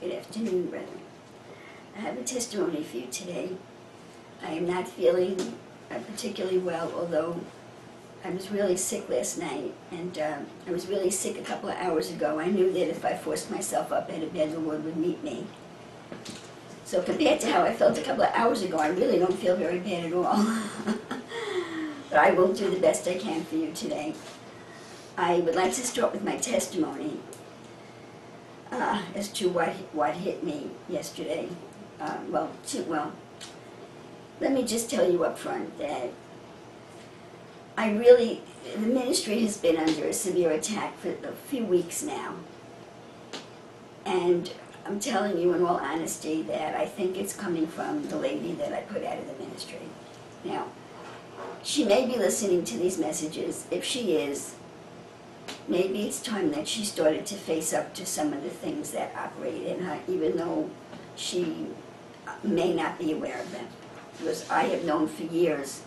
Good afternoon, brethren. I have a testimony for you today. I am not feeling particularly well, although I was really sick last night, and I was really sick a couple of hours ago. I knew that if I forced myself up out of bed, the Lord would meet me. So compared to how I felt a couple of hours ago, I really don't feel very bad at all. But I will do the best I can for you today. I would like to start with my testimony as to what hit me yesterday. Let me just tell you up front that the ministry has been under a severe attack for a few weeks now. And I'm telling you in all honesty that I think it's coming from the lady that I put out of the ministry. Now, she may be listening to these messages. If she is, maybe it's time that she started to face up to some of the things that operate in her, even though she may not be aware of them. Because I have known for years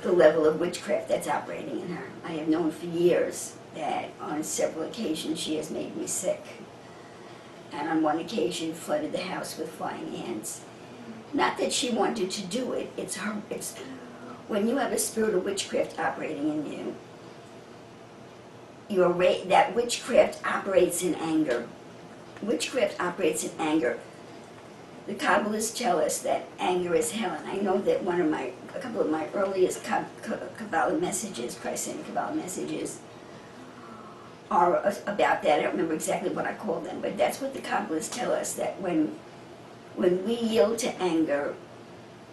the level of witchcraft that's operating in her. I have known for years that on several occasions she has made me sick. And on one occasion flooded the house with flying ants. Not that she wanted to do it, it's when you have a spirit of witchcraft operating in you, that witchcraft operates in anger. Witchcraft operates in anger. The Kabbalists tell us that anger is hell, and I know that a couple of my earliest Kabbalah messages, Christ-centered Kabbalah messages, are about that. I don't remember exactly what I call them, but that's what the Kabbalists tell us, that when we yield to anger,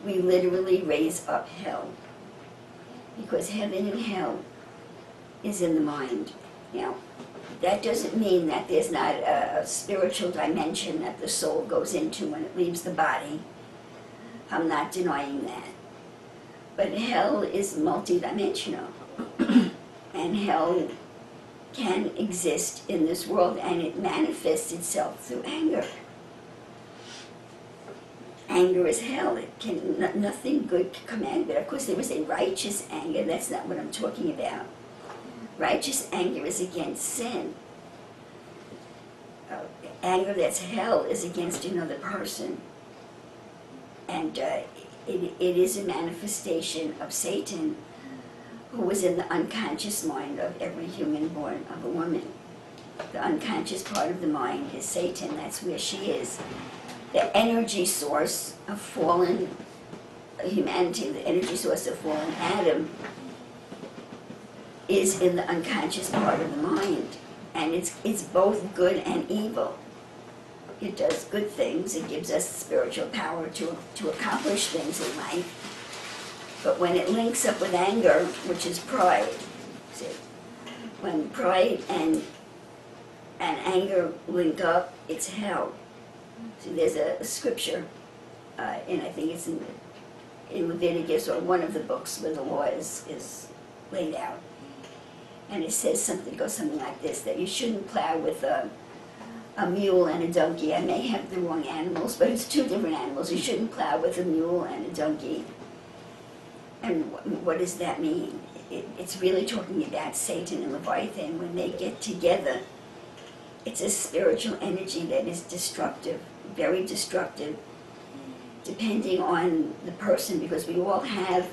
we literally raise up hell. Because heaven and hell is in the mind. Now, that doesn't mean that there's not a spiritual dimension that the soul goes into when it leaves the body. I'm not denying that. But hell is multidimensional. And hell can exist in this world, and it manifests itself through anger. Anger is hell. Nothing good can come out of it. Of course, there is a righteous anger. That's not what I'm talking about. Righteous anger is against sin. Anger that's hell is against another person. And it is a manifestation of Satan, who is in the unconscious mind of every human born of a woman. The unconscious part of the mind is Satan. That's where she is. The energy source of fallen humanity, the energy source of fallen Adam, is in the unconscious part of the mind. And it's both good and evil. It does good things. It gives us spiritual power to accomplish things in life. But when it links up with anger, which is pride, see, when pride and anger link up, it's hell. See, there's a scripture, and I think it's in Leviticus or one of the books where the law is laid out. And it says goes something like this, that you shouldn't plow with a mule and a donkey. I may have the wrong animals, but it's two different animals. You shouldn't plow with a mule and a donkey. And what does that mean? It's really talking about Satan and Leviathan. When they get together, it's a spiritual energy that is destructive, very destructive, depending on the person, because we all have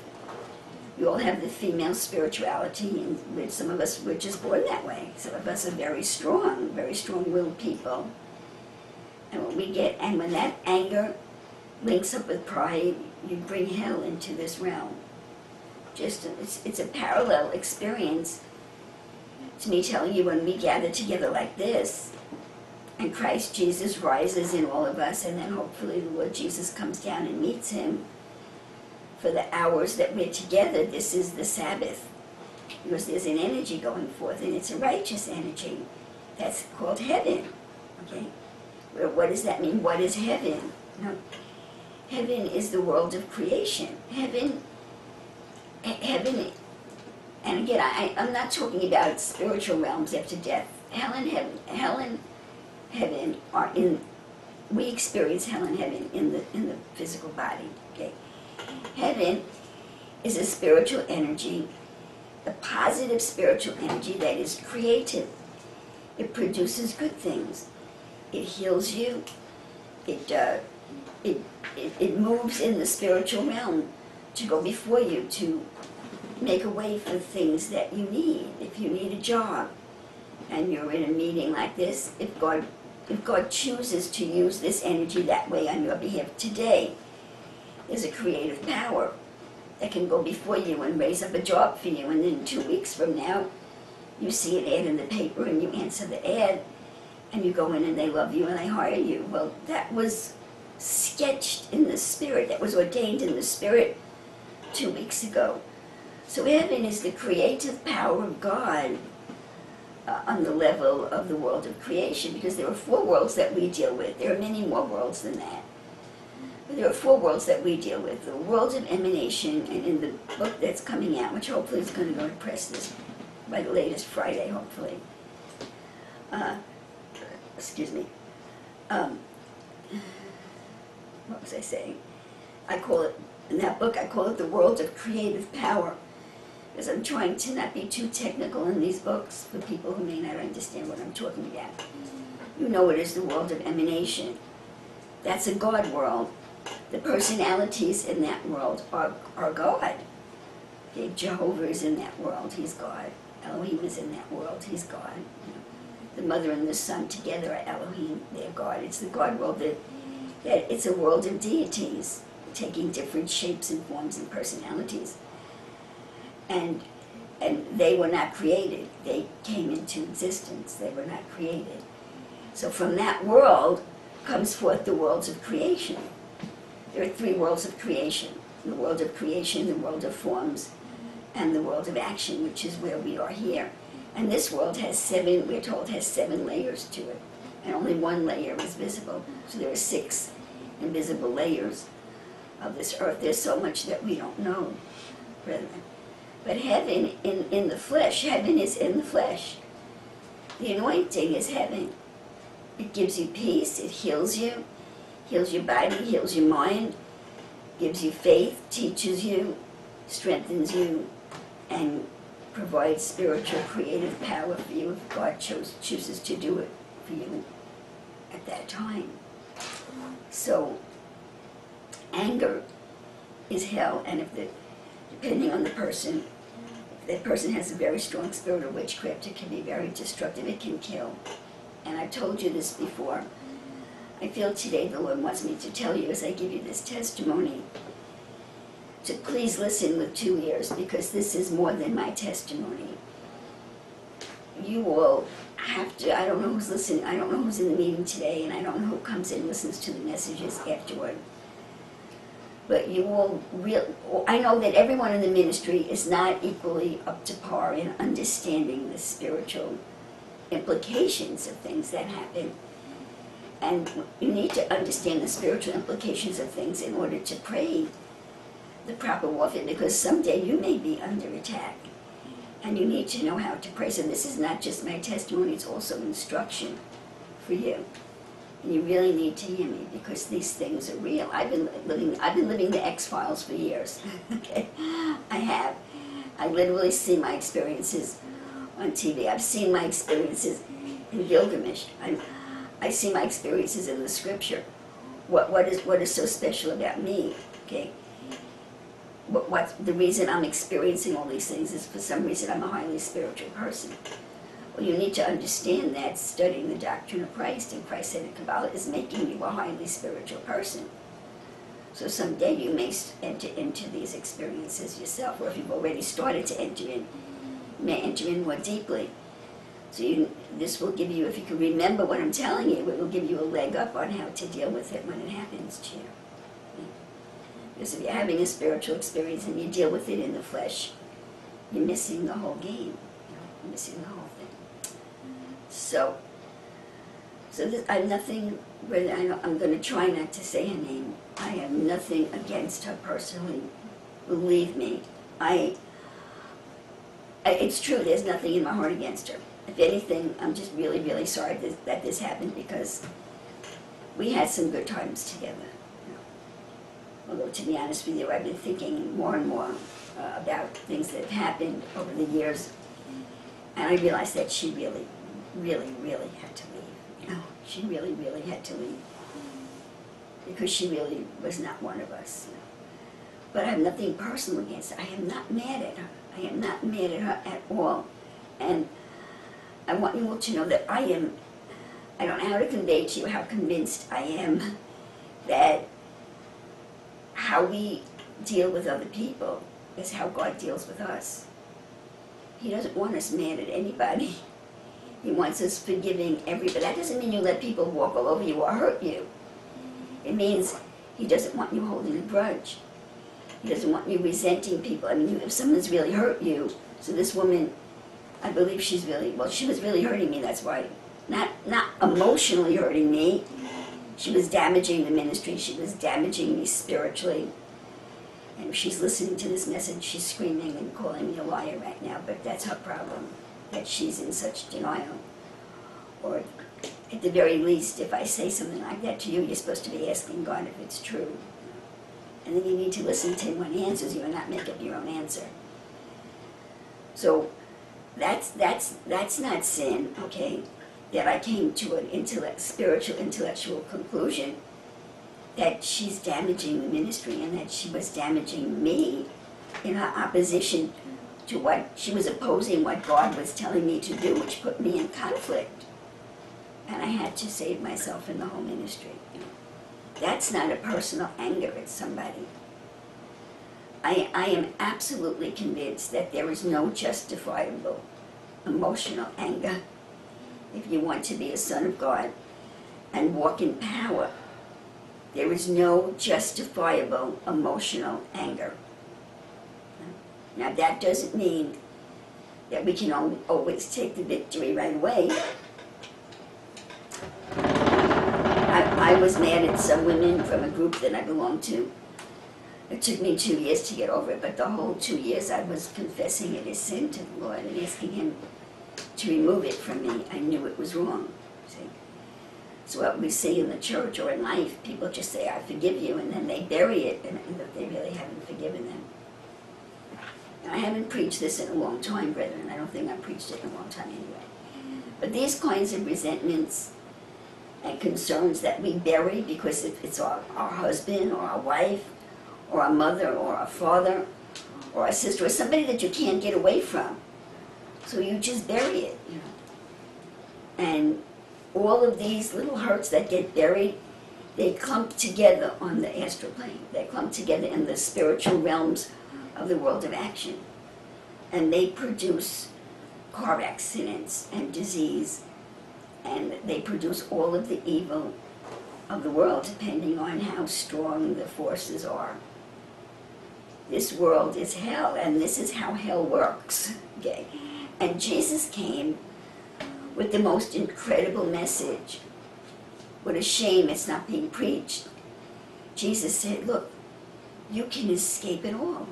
the female spirituality, and some of us were just born that way. Some of us are very strong-willed people. And when that anger links up with pride, you bring hell into this realm. It's a parallel experience to me telling you, when we gather together like this, and Christ Jesus rises in all of us, and then hopefully the Lord Jesus comes down and meets him, for the hours that we're together, this is the Sabbath. Because there's an energy going forth, and it's a righteous energy. That's called heaven. Okay? Well, what does that mean? What is heaven? No. Heaven is the world of creation. Heaven, and again, I'm not talking about spiritual realms after death. Hell and heaven are in, we experience hell and heaven in the physical body. Okay? Heaven is a spiritual energy, a positive spiritual energy that is creative. It produces good things. it heals you, it moves in the spiritual realm to go before you, to make a way for things that you need. If you need a job and you're in a meeting like this, if God chooses to use this energy that way on your behalf today, there's a creative power that can go before you and raise up a job for you, and then 2 weeks from now you see an ad in the paper and you answer the ad and you go in and they love you and they hire you. Well, that was sketched in the spirit, that was ordained in the spirit 2 weeks ago. So heaven is the creative power of God on the level of the world of creation, because there are 4 worlds that we deal with. There are many more worlds than that. But there are 4 worlds that we deal with. The world of emanation, and in the book that's coming out, which hopefully is going to go to press this by the latest Friday, hopefully. Excuse me. What was I saying? I call it, in that book, I call it the world of creative power, because I'm trying to not be too technical in these books for people who may not understand what I'm talking about. You know it is the world of emanation. That's a God world. The personalities in that world are God. Okay, Jehovah is in that world, he's God. Elohim is in that world, he's God. The mother and the son together are Elohim, they're God. It's the God world, that it's a world of deities, taking different shapes and forms and personalities. And they were not created, they came into existence, they were not created. So from that world comes forth the worlds of creation. There are 3 worlds of creation: the world of creation, the world of forms, and the world of action, which is where we are here. And this world has 7, we're told, has 7 layers to it, and only 1 layer is visible. So there are 6 invisible layers of this earth. There's so much that we don't know, brethren. But heaven in the flesh, heaven is in the flesh. The anointing is heaven. It gives you peace, it heals you, heals your body, heals your mind, gives you faith, teaches you, strengthens you, and provides spiritual creative power for you if God chooses to do it for you at that time. So anger is hell, and depending on the person, if that person has a very strong spirit of witchcraft, it can be very destructive, it can kill. And I've told you this before. I feel today the Lord wants me to tell you, as I give you this testimony, to please listen with 2 ears, because this is more than my testimony. You all have to, I don't know who's listening, I don't know who's in the meeting today, and I don't know who comes in and listens to the messages afterward. But you all I know that everyone in the ministry is not equally up to par in understanding the spiritual implications of things that happen. And you need to understand the spiritual implications of things in order to pray the proper warfare, because someday you may be under attack. And you need to know how to pray. So this is not just my testimony, it's also instruction for you. And you really need to hear me, because these things are real. I've been living the X-Files for years. Okay, I have. I literally see my experiences on TV. I've seen my experiences in Gilgamesh. I see my experiences in the scripture. What is so special about me? Okay, what the reason I'm experiencing all these things is for some reason I'm a highly spiritual person. Well, you need to understand that studying the doctrine of Christ and Christ said in Kabbalah is making you a highly spiritual person. So someday you may enter into these experiences yourself, or if you've already started to enter in, you may enter in more deeply. So this will give you, if you can remember what I'm telling you, it will give you a leg up on how to deal with it when it happens to you. Because if you're having a spiritual experience and you deal with it in the flesh, you're missing the whole game. You're missing the whole thing. So I have nothing, I'm going to try not to say her name. I have nothing against her personally. Believe me. It's true, there's nothing in my heart against her. If anything, I'm just really, really sorry that this happened, because we had some good times together. Although, to be honest with you, I've been thinking more and more about things that have happened over the years, and I realized that she really, really, really had to leave. She really, really had to leave. Because she really was not one of us. But I have nothing personal against her. I am not mad at her. I am not mad at her at all. And I want you all to know that I don't know how to convey to you how convinced I am that how we deal with other people is how God deals with us. He doesn't want us mad at anybody. He wants us forgiving everybody. That doesn't mean you let people walk all over you or hurt you. It means he doesn't want you holding a grudge. He doesn't want you resenting people. I mean, if someone's really hurt you, so this woman, I believe she was really hurting me, that's why. Not emotionally hurting me. She was damaging the ministry. She was damaging me spiritually. And if she's listening to this message, she's screaming and calling me a liar right now, but that's her problem, that she's in such denial. Or at the very least, if I say something like that to you, you're supposed to be asking God if it's true. And then you need to listen to him when he answers you and not make up your own answer. So that's not sin, okay? That I came to an spiritual, intellectual conclusion that she's damaging the ministry and that she was damaging me in her opposition to what she was opposing, what God was telling me to do, which put me in conflict. And I had to save myself in the whole ministry. That's not a personal anger at somebody. I am absolutely convinced that there is no justifiable emotional anger if you want to be a son of God and walk in power. There is no justifiable emotional anger. Now that doesn't mean that we can always take the victory right away. I was mad at some women from a group that I belonged to. It took me 2 years to get over it, but the whole 2 years I was confessing it as sin to the Lord and asking him to remove it from me. I knew it was wrong. See? So what we see in the church or in life, people just say, I forgive you, and then they bury it, and they really haven't forgiven them. And I haven't preached this in a long time, brethren. I don't think I've preached it in a long time anyway. But these kinds of resentments and concerns that we bury because it's our husband or our wife or our mother or our father or our sister or somebody that you can't get away from. So you just bury it, you know. And all of these little hurts that get buried, they clump together on the astral plane. They clump together in the spiritual realms of the world of action. And they produce car accidents and disease. And they produce all of the evil of the world, depending on how strong the forces are. This world is hell, and this is how hell works. Okay? And Jesus came with the most incredible message. What a shame it's not being preached. Jesus said, look, you can escape it all.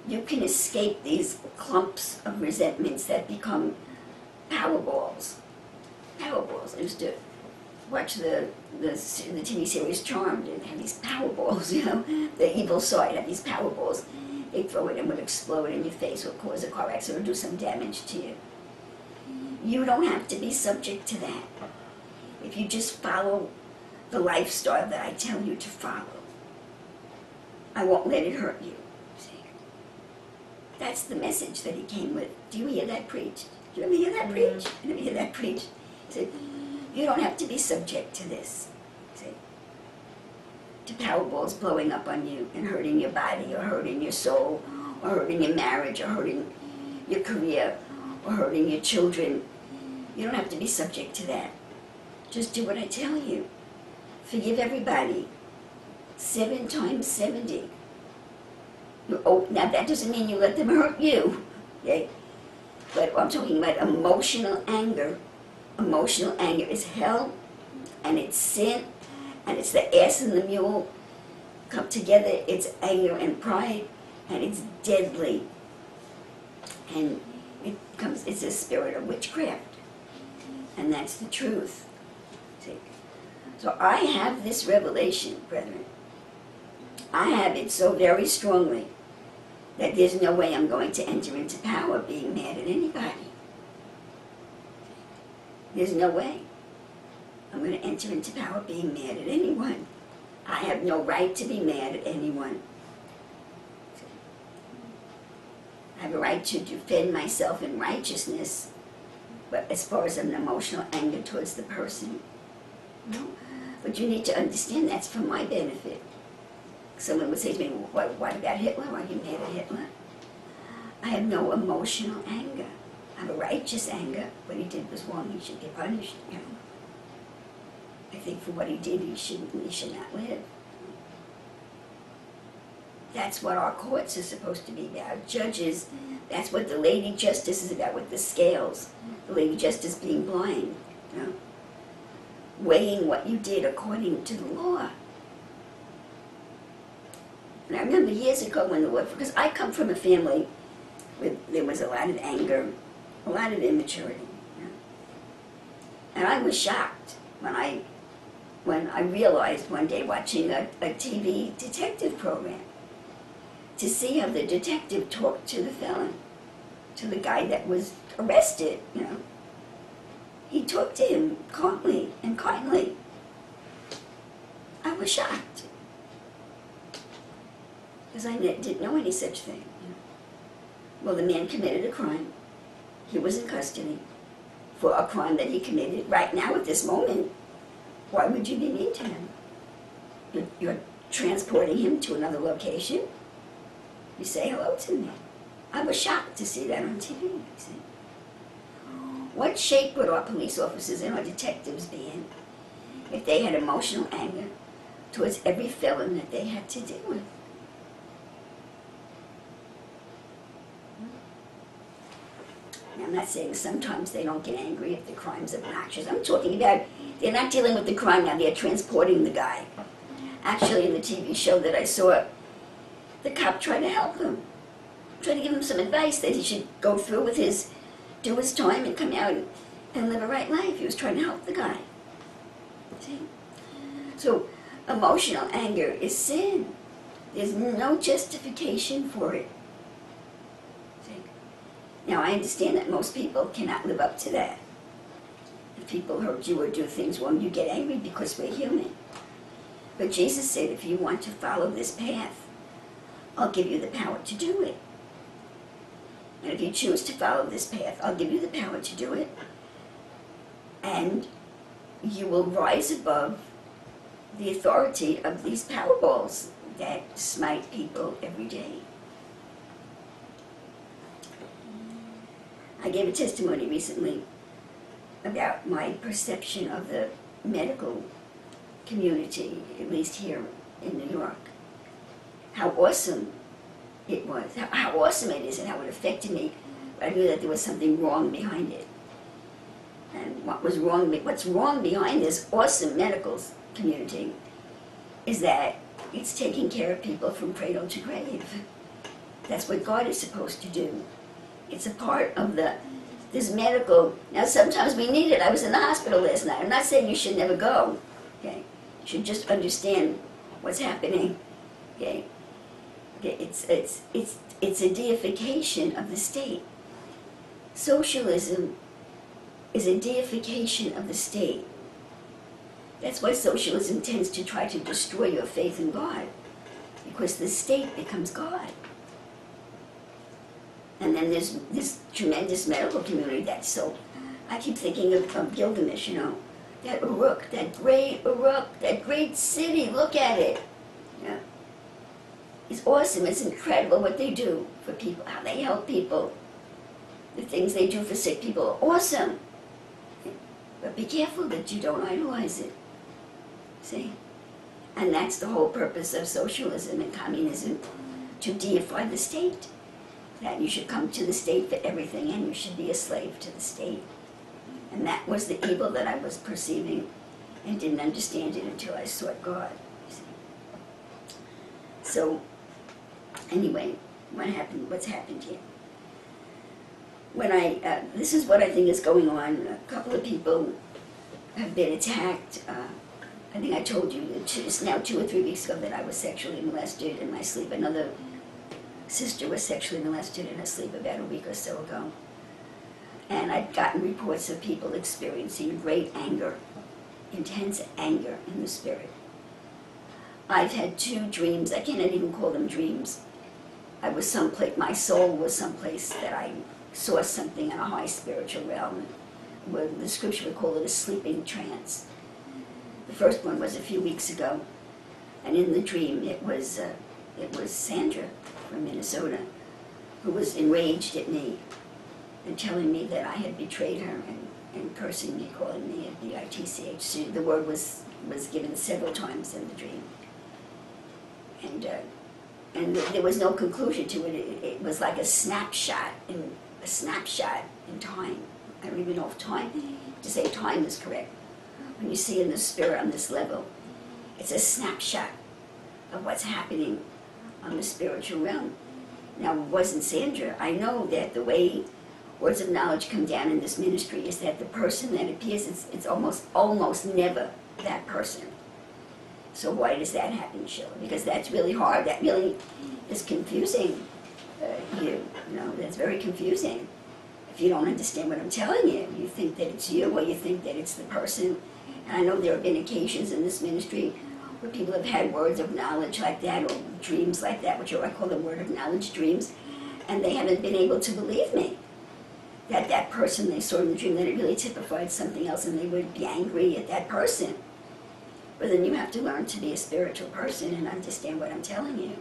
You can escape these clumps of resentments that become power balls. Power balls. I used to watch the TV series Charmed, and have these power balls, you know. The evil side had these power balls. They throw it and would explode in your face or cause a car accident or do some damage to you. You don't have to be subject to that. If you just follow the lifestyle that I tell you to follow, I won't let it hurt you. See? That's the message that he came with. Do you hear that preached? Do you ever hear that preached? You ever hear that preached? He said, you don't have to be subject to this. See? To power balls blowing up on you and hurting your body or hurting your soul or hurting your marriage or hurting your career or hurting your children. You don't have to be subject to that. Just do what I tell you. Forgive everybody. 7 times 70. Now that doesn't mean you let them hurt you. Okay? But I'm talking about emotional anger. Emotional anger is hell, and it's sin, and it's the ass and the mule come together. It's anger and pride, and it's deadly. And it's a spirit of witchcraft. And that's the truth. See? So I have this revelation, brethren. I have it so very strongly that there's no way I'm going to enter into power being mad at anybody. There's no way. I'm going to enter into power being mad at anyone. I have no right to be mad at anyone. I have a right to defend myself in righteousness, but as far as an emotional anger towards the person, no. But you need to understand that's for my benefit. Someone would say to me, what about Hitler? Are you mad at Hitler? I have no emotional anger. I have a righteous anger. What he did was wrong. He should get punished. You know? I think for what he did, he should not live. That's what our courts are supposed to be about. Judges, that's what the Lady Justice is about with the scales. The Lady Justice being blind, you know? Weighing what you did according to the law. And I remember years ago when the Lord, because I come from a family where there was a lot of anger, a lot of immaturity. You know? And I was shocked when I realized one day watching a TV detective program to see how the detective talked to the felon, to the guy that was arrested, you know. He talked to him calmly and kindly. I was shocked. Because I didn't know any such thing. You know. Well, the man committed a crime. He was in custody for a crime that he committed right now at this moment. Why would you be mean to him? You're transporting him to another location. You say hello to me. I was shocked to see that on TV. You see. What shape would our police officers and our detectives be in if they had emotional anger towards every felon that they had to deal with? Now, I'm not saying sometimes they don't get angry if the crime's obnoxious. I'm talking about they're not dealing with the crime now, they're transporting the guy. Actually, in the TV show that I saw, the cop tried to help him, tried to give him some advice that he should go through with do his time and come out and live a right life. He was trying to help the guy. See? So, emotional anger is sin. There's no justification for it. See? Now, I understand that most people cannot live up to that. If people hurt you or do things wrong, you get angry because we're human. But Jesus said, if you want to follow this path, I'll give you the power to do it. And if you choose to follow this path, I'll give you the power to do it. And you will rise above the authority of these powerballs that smite people every day. I gave a testimony recently about my perception of the medical community, at least here in New York. How awesome it was, how awesome it is and how it affected me. But I knew that there was something wrong behind it. And what's wrong behind this awesome medical community is that it's taking care of people from cradle to grave. That's what God is supposed to do. It's a part of this medical. Now sometimes we need it. I was in the hospital last night. I'm not saying you should never go. Okay, you should just understand what's happening. Okay, it's a deification of the state. Socialism is a deification of the state. That's why socialism tends to try to destroy your faith in God, because the state becomes God. And then there's this tremendous medical community that's so, I keep thinking of Gilgamesh, you know, that Uruk, that great city, look at it. Yeah. It's awesome, it's incredible what they do for people, how they help people. The things they do for sick people are awesome. But be careful that you don't idolize it. See? And that's the whole purpose of socialism and communism, to deify the state. That you should come to the state for everything and you should be a slave to the state. And that was the evil that I was perceiving and didn't understand it until I sought God. See? So, anyway, what's happened here? This is what I think is going on. A couple of people have been attacked. I think I told you, it's now 2 or 3 weeks ago that I was sexually molested in my sleep. Another sister was sexually molested in her sleep about a week or so ago. And I'd gotten reports of people experiencing great anger intense anger in the spirit. I've had 2 dreams. I cannot even call them dreams. I was someplace, my soul was someplace that I saw something in a high spiritual realm. Where the scripture would call it a sleeping trance. The first one was a few weeks ago, and in the dream it was Sandra from Minnesota, who was enraged at me and telling me that I had betrayed her and cursing me, calling me a bitch. The word was given several times in the dream. And there was no conclusion to it. It was like a snapshot in time. I don't even know if to say time is correct. When you see in the spirit on this level, it's a snapshot of what's happening on the spiritual realm. Now, it wasn't Sandra. I know that the way words of knowledge come down in this ministry is that the person that appears, it's almost never that person. So why does that happen, Sheila? Because that's really hard. That really is confusing you. You know, that's very confusing. If you don't understand what I'm telling you, you think that it's you or you think that it's the person. And I know there have been occasions in this ministry where people have had words of knowledge like that or dreams like that, which I call them word of knowledge dreams, and they haven't been able to believe me. That person they saw in the dream, that it really typified something else, and they would be angry at that person. But then you have to learn to be a spiritual person and understand what I'm telling you.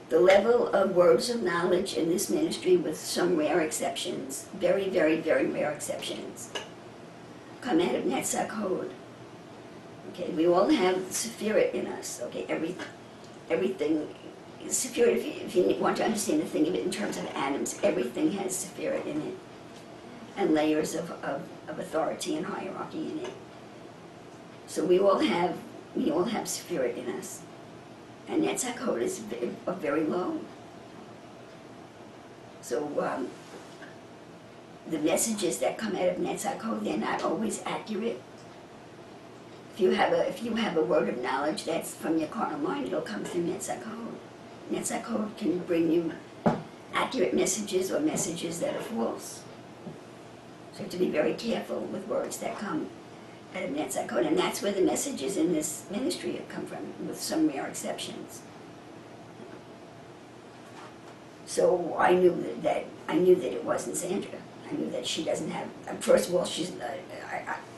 The level of words of knowledge in this ministry, with some rare exceptions, very, very, very rare exceptions, come out of Netzach Hod. Okay, we all have Sephirah in us. Okay, everything, Sephirah, if you want to understand the thing of it in terms of atoms, everything has Sephirah in it, and layers of authority and hierarchy in it. So we all have Sephirah in us. And Netzach Hod is very low. So the messages that come out of Netzach Hod, they're not always accurate. If you have a word of knowledge that's from your carnal mind, it'll come through Netzach Hod. Netzach Hod can bring you accurate messages or messages that are false. So you have to be very careful with words that come out of Netzach Hod, and that's where the messages in this ministry have come from, with some rare exceptions. So I knew that it wasn't Sandra. I knew that she doesn't have. First of all, she's.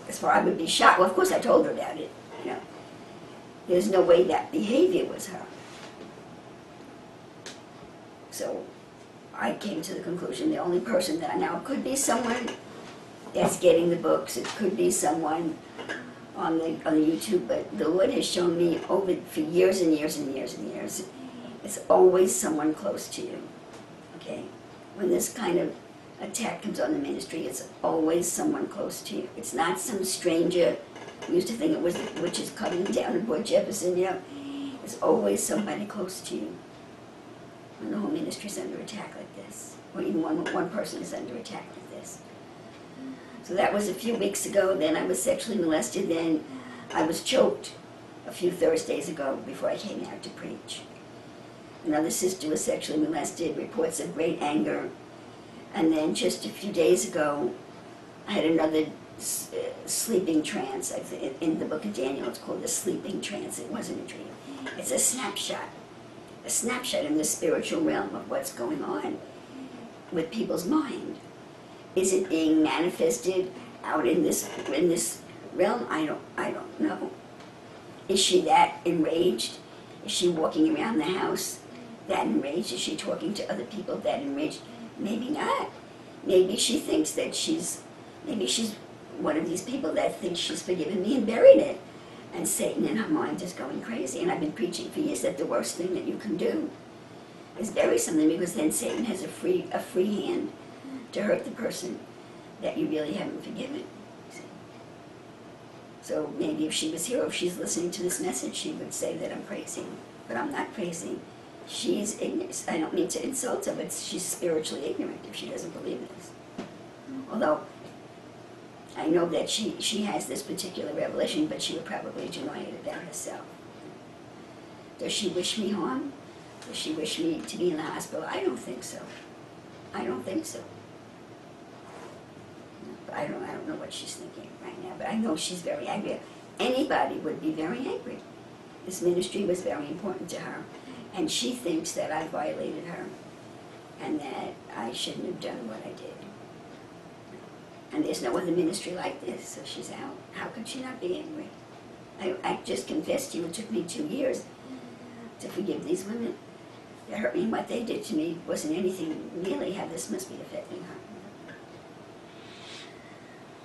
As far I would be shocked. Well, of course, I told her about it. You know, there's no way that behavior was her. So I came to the conclusion the only person that I know could be someone that's getting the books. It could be someone on the YouTube, but the Lord has shown me over for years and years and years and years, it's always someone close to you. Okay, when this kind of attack comes on the ministry, it's always someone close to you. It's not some stranger. We used to think it was the witches coming down in Port Jefferson. You know, it's always somebody close to you. When the whole ministry is under attack like this, or even one person is under attack like this. So that was a few weeks ago. Then I was sexually molested. Then I was choked a few Thursdays ago before I came out to preach. Another sister was sexually molested, reports of great anger. And then just a few days ago, I had another sleeping trance. In the book of Daniel, it's called a sleeping trance. It wasn't a dream. It's a snapshot in the spiritual realm of what's going on with people's mind. Is it being manifested out in this realm? I don't know. Is she that enraged? Is she walking around the house that enraged? Is she talking to other people that enraged? Maybe not. Maybe she thinks that maybe she's one of these people that thinks she's forgiven me and buried it. And Satan in her mind is going crazy. And I've been preaching for years that the worst thing that you can do is bury something, because then Satan has a free hand to hurt the person that you really haven't forgiven. So maybe if she was here, or if she's listening to this message, she would say that I'm crazy. But I'm not crazy. She's ignorant. I don't mean to insult her, but she's spiritually ignorant if she doesn't believe this. Although I know that she has this particular revelation, but she would probably deny it about herself. Does she wish me harm? Does she wish me to be in the hospital? I don't think so. I don't think so. I don't know what she's thinking right now, but I know she's very angry. Anybody would be very angry. This ministry was very important to her, and she thinks that I violated her and that I shouldn't have done what I did. And there's no other ministry like this, so she's out. How could she not be angry? I just confessed to you, it took me 2 years to forgive these women. That hurt me, and what they did to me wasn't anything nearly how this must be affecting her.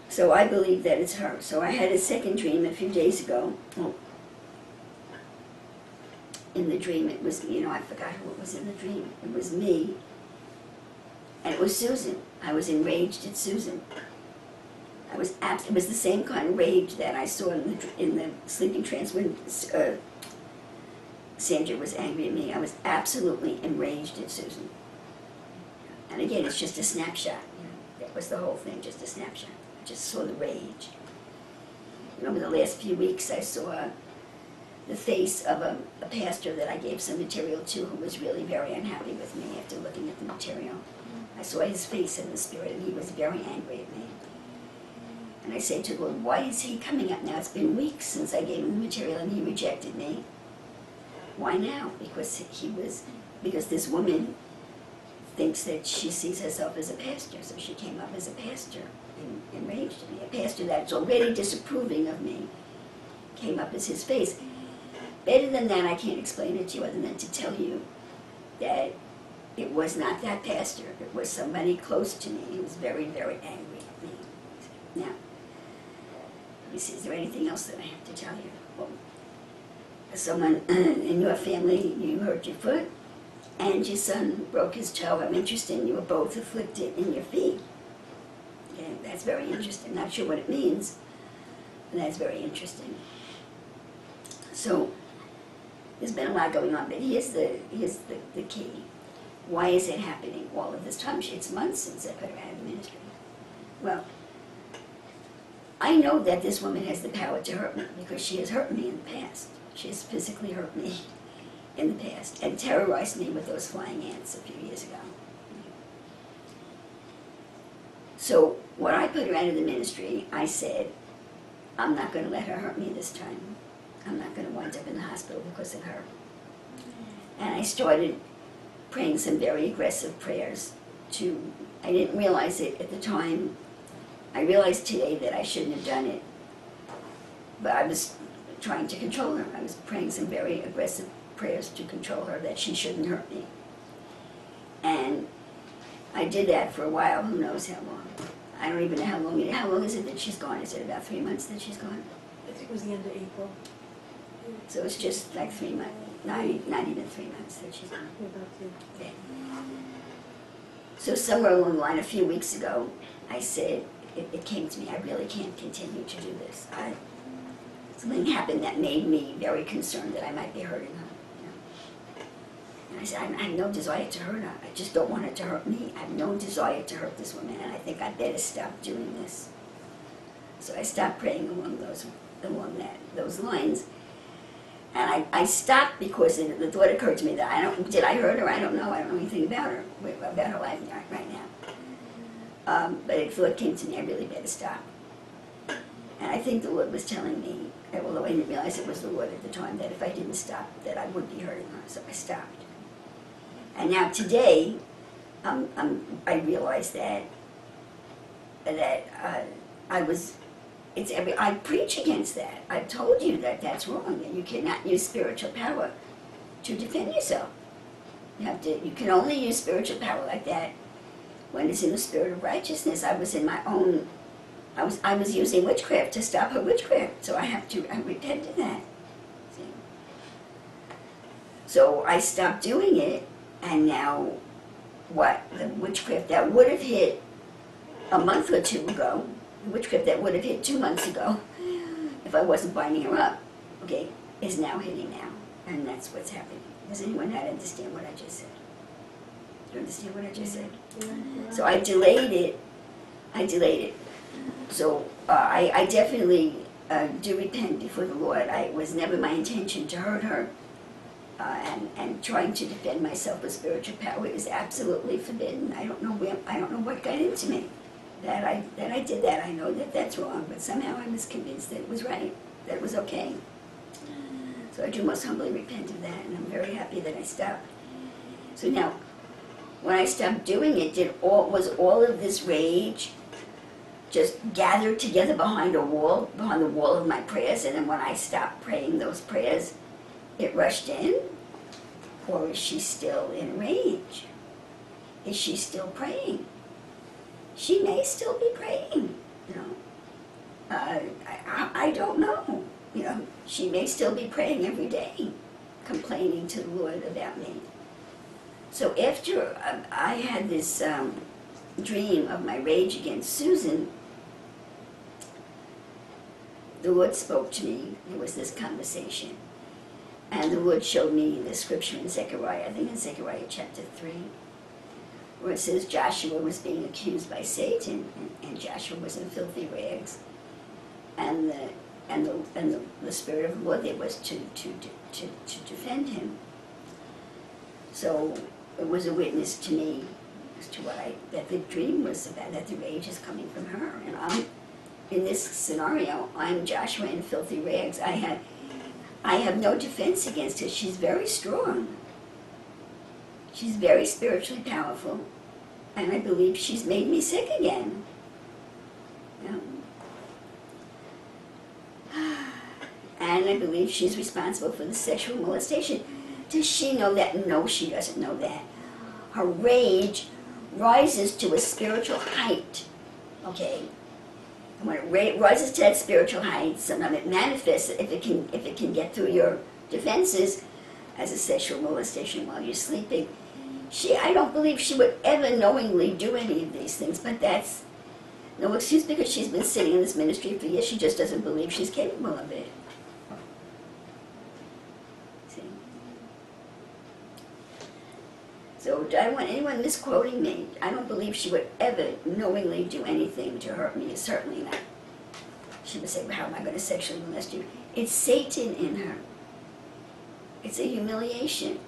So I believe that it's her. So I had a second dream a few days ago. Well, in the dream it was, I forgot who it was in the dream. It was me, and it was Susan. I was enraged at Susan. It was the same kind of rage that I saw in the sleeping trance when Sandra was angry at me. I was absolutely enraged at Susan. And again, it's just a snapshot. That was the whole thing, just a snapshot. I just saw the rage. Over the last few weeks, I saw the face of a pastor that I gave some material to who was really very unhappy with me after looking at the material. I saw his face in the spirit, and he was very angry at me. And I said to the Lord, why is he coming up now? It's been weeks since I gave him the material and he rejected me. Why now? Because this woman thinks that she sees herself as a pastor, so she came up as a pastor and enraged at me. A pastor that's already disapproving of me came up as his face. Better than that, I can't explain it to you other than to tell you that it was not that pastor. It was somebody close to me. He was very, very angry at me. Now, let me see, is there anything else that I have to tell you? Well, someone in your family, you hurt your foot, and your son broke his toe. I'm interested in you were both afflicted in your feet. Okay, that's very interesting. Not sure what it means, but that's very interesting. So, there's been a lot going on, but here's the key. Why is it happening all of this time? It's months since I put her out of the ministry. Well, I know that this woman has the power to hurt me because she has hurt me in the past. She has physically hurt me in the past and terrorized me with those flying ants a few years ago. So when I put her out of the ministry, I said, I'm not going to let her hurt me this time. I'm not going to wind up in the hospital because of her. And I started praying some very aggressive prayers I didn't realize it at the time. I realized today that I shouldn't have done it, but I was trying to control her. I was praying some very aggressive prayers to control her, that she shouldn't hurt me. And I did that for a while, who knows how long. I don't even know how long. How long is it that she's gone? Is it about 3 months that she's gone? I think it was the end of April. So it's just like 3 months, not even 3 months that she's gone. Okay. So somewhere along the line, a few weeks ago, I said, it came to me, I really can't continue to do this. Something happened that made me very concerned that I might be hurting her. And I said, I have no desire to hurt her. I just don't want her to hurt me. I have no desire to hurt this woman, and I think I better stop doing this. So I stopped praying along those lines. And I stopped because the thought occurred to me that did I hurt her? I don't know. I don't know anything about her life right now. But a thought came to me, I really better stop. And I think the Lord was telling me, although I didn't realize it was the Lord at the time, that if I didn't stop, that I would be hurting her. So I stopped. And now today, I realized that I preach against that. I've told you that that's wrong, and you cannot use spiritual power to defend yourself. You can only use spiritual power like that when it's in the spirit of righteousness. I was using witchcraft to stop her witchcraft, so I repent of that. See? So I stopped doing it, and now the witchcraft that would have hit a month or two ago, the witchcraft that would have hit 2 months ago, if I wasn't binding her up, okay, is now hitting now, and that's what's happening. Does anyone not understand what I just said? Do you understand what I just said? Yeah. So I delayed it. So I definitely do repent before the Lord. It was never my intention to hurt her, and trying to defend myself with spiritual power is absolutely forbidden. I don't know what got into me. that I did that. I know that that's wrong, but somehow I was convinced that it was right, that it was okay. So I do most humbly repent of that, and I'm very happy that I stopped. So now, when I stopped doing it, was all of this rage just gathered together behind the wall of my prayers, and then when I stopped praying those prayers, it rushed in? Or is she still in rage? Is she still praying? She may still be praying, you know. I don't know, you know. She may still be praying every day, complaining to the Lord about me. So after I had this dream of my rage against Susan, the Lord spoke to me. There was this conversation. And the Lord showed me the scripture in Zechariah, I think in Zechariah chapter 3, where it says Joshua was being accused by Satan, and Joshua was in filthy rags. And the Spirit of the Lord there was to defend him. So it was a witness to me as to that the dream was about, that the rage is coming from her. And in this scenario, I'm Joshua in filthy rags. I have no defense against her. She's very strong. She's very spiritually powerful. And I believe she's made me sick again. You know? And I believe she's responsible for the sexual molestation. Does she know that? No, she doesn't know that. Her rage rises to a spiritual height, okay? And when it rises to that spiritual height, sometimes it manifests, if it can get through your defenses, as a sexual molestation while you're sleeping. I don't believe she would ever knowingly do any of these things, but that's no excuse because she's been sitting in this ministry for years. She just doesn't believe she's capable of it. See? So I don't want anyone misquoting me. I don't believe she would ever knowingly do anything to hurt me. Certainly not. She would say, well, how am I going to sexually molest you? It's Satan in her. It's a humiliation.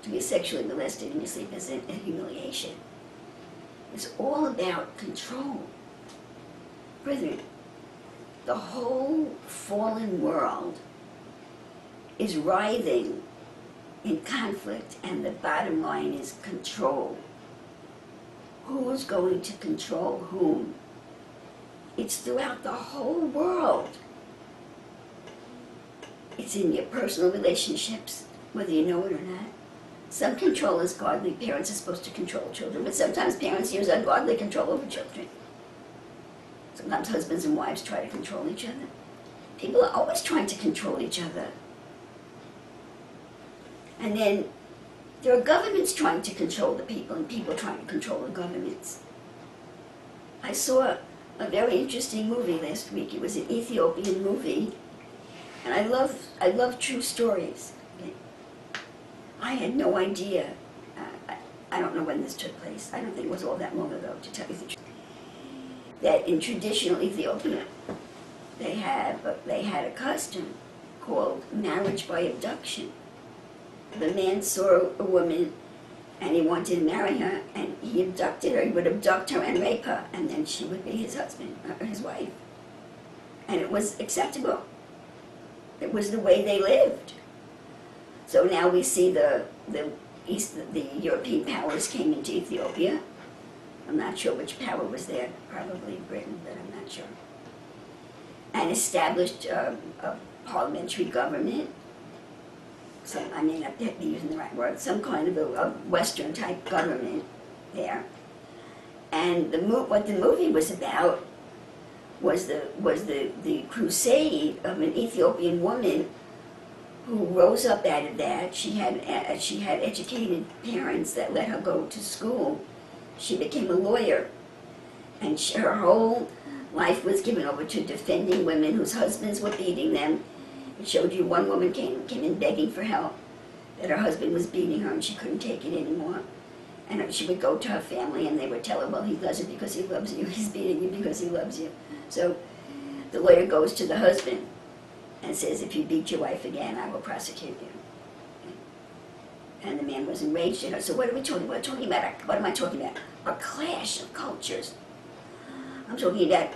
To be sexually molested in your sleep is a humiliation. It's all about control. Brethren, the whole fallen world is writhing in conflict, and the bottom line is control. Who's going to control whom? It's throughout the whole world. It's in your personal relationships, whether you know it or not. Some control is godly. Parents are supposed to control children, but sometimes parents use ungodly control over children. Sometimes husbands and wives try to control each other. People are always trying to control each other. And then there are governments trying to control the people, and people trying to control the governments. I saw a very interesting movie last week. It was an Ethiopian movie, and I love true stories. I had no idea. I don't know when this took place. I don't think it was all that long ago, to tell you the truth. That in traditional Ethiopia, they had a custom called marriage by abduction. The man saw a woman and he wanted to marry her, and he abducted her. He would abduct her and rape her, and then she would be his husband, or his wife. And it was acceptable. It was the way they lived. So now we see the European powers came into Ethiopia. I'm not sure which power was there, probably Britain, but I'm not sure. And established a parliamentary government. So I may not be using the right word, some kind of a Western type government there. And what the movie was about was the crusade of an Ethiopian woman who rose up out of that. She had educated parents that let her go to school. She became a lawyer, and her whole life was given over to defending women whose husbands were beating them. It showed you one woman came in begging for help, that her husband was beating her and she couldn't take it anymore. And she would go to her family and they would tell her, well, he does it because he loves you, he's beating you because he loves you. So the lawyer goes to the husband and says, if you beat your wife again, I will prosecute you. And the man was enraged at her. So what are we talking about? What am I talking about? A clash of cultures. I'm talking about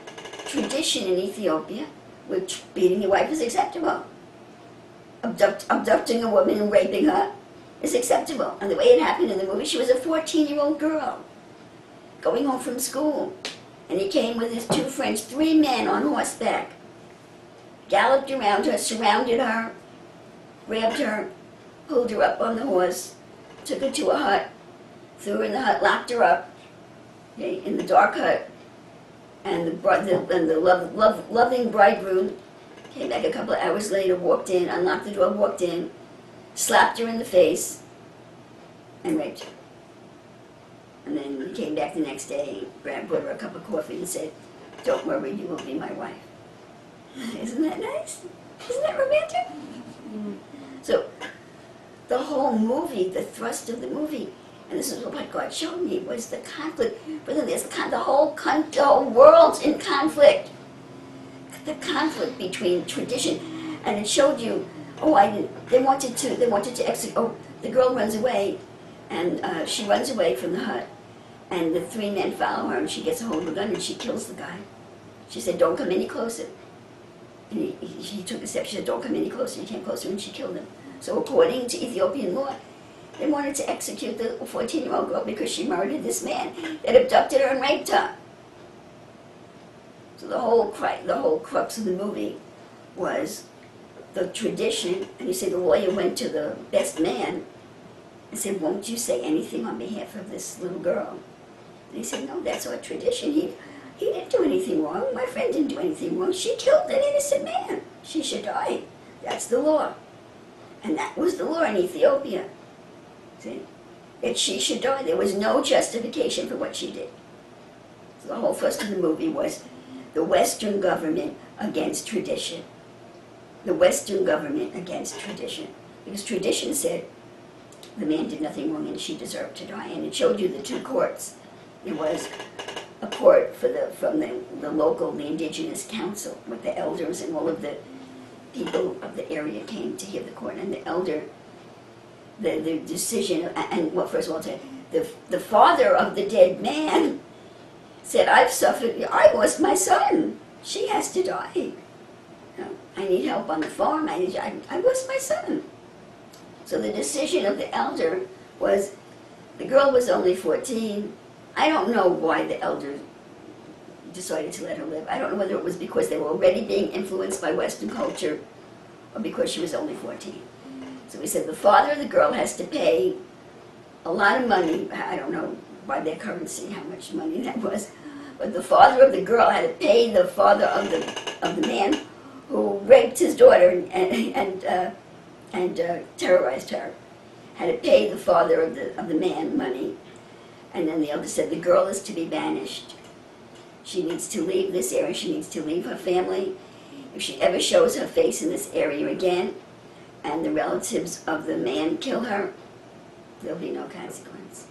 tradition in Ethiopia, which beating your wife is acceptable. Abducting a woman and raping her is acceptable. And the way it happened in the movie, she was a 14-year-old girl going home from school. And he came with his two friends, 3 men on horseback, galloped around her, surrounded her, grabbed her, pulled her up on the horse, took her to a hut, threw her in the hut, locked her up, okay, in the dark hut. And the loving bridegroom came back a couple of hours later, walked in, unlocked the door, walked in, slapped her in the face, and raped her. And then he came back the next day, brought her a cup of coffee and said, "Don't worry, you will be my wife." Isn't that nice? Isn't that romantic? So the whole movie, the thrust of the movie, and this is what God showed me, was the conflict. For them, the whole world's in conflict. The conflict between tradition, and it showed you. They wanted to execute. Oh, the girl runs away, and she runs away from the hut, and the 3 men follow her, and she gets a hold of a gun and she kills the guy. She said, "Don't come any closer." And he took a step. She said, "Don't come any closer." He came closer, and she killed him. So according to Ethiopian law, they wanted to execute the 14-year-old girl because she murdered this man that abducted her and raped her. So the whole crux of the movie was the tradition. And you say the lawyer went to the best man and said, "Won't you say anything on behalf of this little girl?" And he said, "No, that's our tradition. He didn't do anything wrong. My friend didn't do anything wrong. She killed an innocent man. She should die. That's the law." And that was the law in Ethiopia. See? That she should die. There was no justification for what she did. So the whole thrust of the movie was the Western government against tradition. The Western government against tradition. Because tradition said the man did nothing wrong and she deserved to die. And it showed you the 2 courts. There was a court from the local, the indigenous council, with the elders and all of the people of the area came to hear the court. And the elder, the decision, and well, first of all, the father of the dead man said, I lost my son. She has to die. You know, I need help on the farm. I lost my son. So the decision of the elder was, the girl was only 14. I don't know why the elder decided to let her live. I don't know whether it was because they were already being influenced by Western culture or because she was only 14. So he said the father of the girl has to pay a lot of money. I don't know by their currency how much money that was, but the father of the girl had to pay the father of the man who raped his daughter and terrorized her. Had to pay the father of the man money, and then the elder said the girl is to be banished. She needs to leave this area. She needs to leave her family. If she ever shows her face in this area again, and the relatives of the man kill her, there'll be no consequence.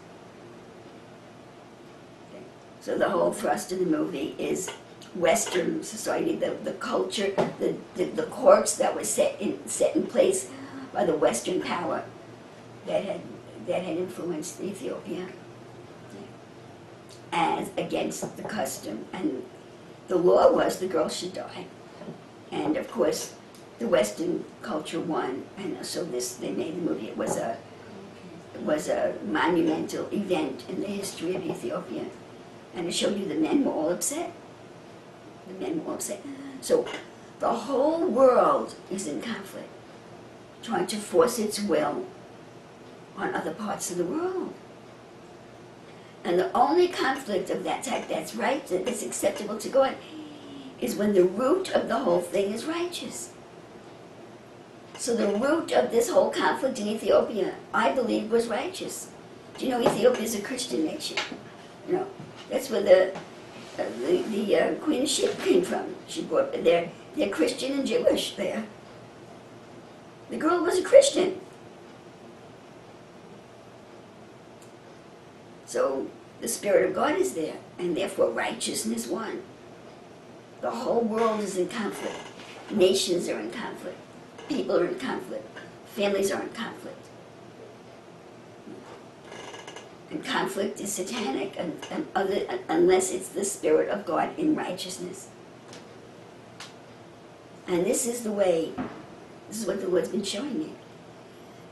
Okay. So the whole thrust of the movie is Western society, the culture, the courts that were set in place by the Western power that had influenced Ethiopia, as against the custom. And the law was the girl should die. And of course, the Western culture won, and so they made the movie. It was a monumental event in the history of Ethiopia, and it showed you the men were all upset. The men were all upset. So the whole world is in conflict, trying to force its will on other parts of the world. And the only conflict of that type that's right, that's acceptable to God, is when the root of the whole thing is righteous. So the root of this whole conflict in Ethiopia, I believe, was righteous. Do you know Ethiopia is a Christian nation? You know, that's where the Queen Ship came from. She brought they're Christian and Jewish there. The girl was a Christian. So the Spirit of God is there, and therefore righteousness won. The whole world is in conflict. Nations are in conflict. People are in conflict. Families are in conflict. And conflict is satanic unless it's the Spirit of God in righteousness. And this is the way, this is what the Lord's been showing me,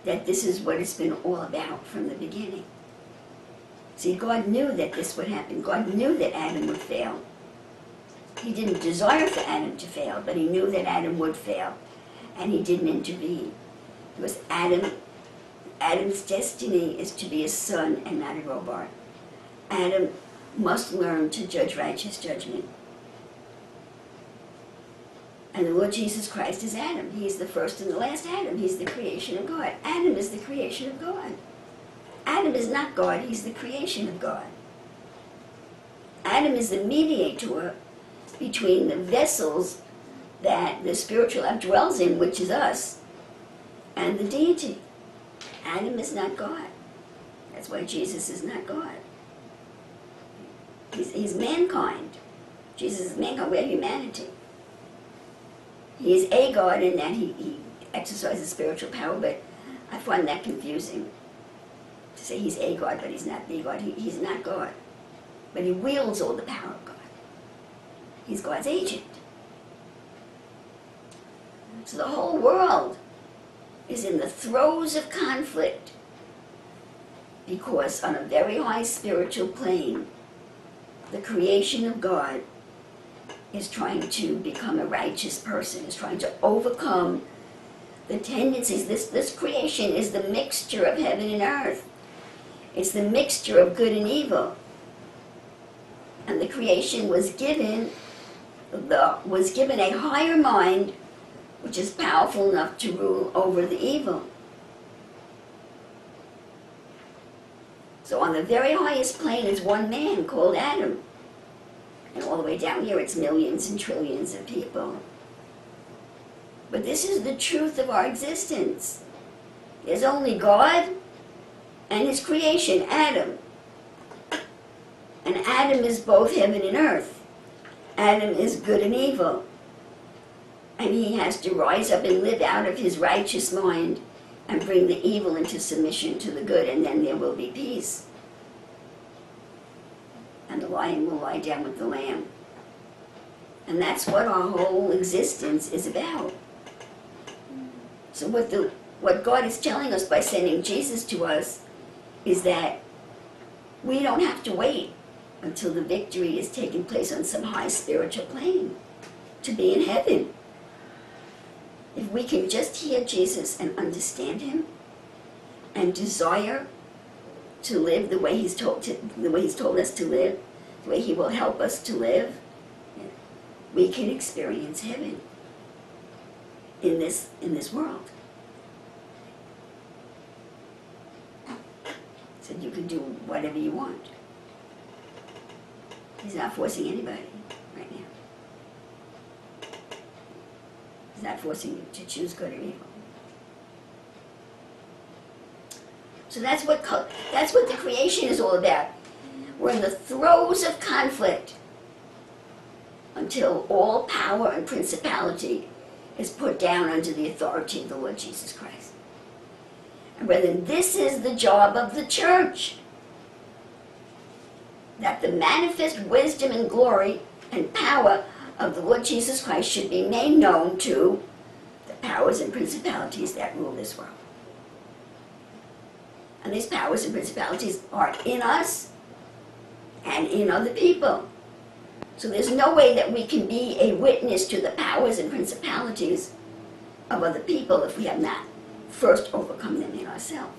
that this is what it's been all about from the beginning. See, God knew that this would happen. God knew that Adam would fail. He didn't desire for Adam to fail, but he knew that Adam would fail, and he didn't intervene. Because Adam's destiny is to be a son and not a robot. Adam must learn to judge righteous judgment. And the Lord Jesus Christ is Adam. He's the first and the last Adam. He's the creation of God. Adam is the creation of God. Adam is not God. He's the creation of God. Adam is the mediator between the vessels that the spiritual life dwells in, which is us, and the deity. Adam is not God. That's why Jesus is not God. He's mankind. Jesus is mankind. We're humanity. He is a God in that he exercises spiritual power, but I find that confusing to say he's a God, but he's not the God. He's not God. But he wields all the power of God. He's God's agent. So the whole world is in the throes of conflict because on a very high spiritual plane, the creation of God is trying to become a righteous person, is trying to overcome the tendencies. This creation is the mixture of heaven and earth. It's the mixture of good and evil. And the creation was given a higher mind which is powerful enough to rule over the evil. So on the very highest plane is one man called Adam. And all the way down here it's millions and trillions of people. But this is the truth of our existence. There's only God and his creation, Adam. And Adam is both heaven and earth. Adam is good and evil. And he has to rise up and live out of his righteous mind and bring the evil into submission to the good, and then there will be peace. And the lion will lie down with the lamb. And that's what our whole existence is about. So what God is telling us by sending Jesus to us is that we don't have to wait until the victory is taking place on some high spiritual plane to be in heaven. If we can just hear Jesus and understand him and desire to live the way he's told us to live, the way he will help us to live, we can experience heaven in this world. So you can do whatever you want. He's not forcing anybody right now. He's not forcing you to choose good or evil. So that's what the creation is all about. We're in the throes of conflict until all power and principality is put down under the authority of the Lord Jesus Christ. And brethren, this is the job of the church. That the manifest wisdom and glory and power of the Lord Jesus Christ should be made known to the powers and principalities that rule this world. And these powers and principalities are in us and in other people. So there's no way that we can be a witness to the powers and principalities of other people if we have not first overcome them in ourselves.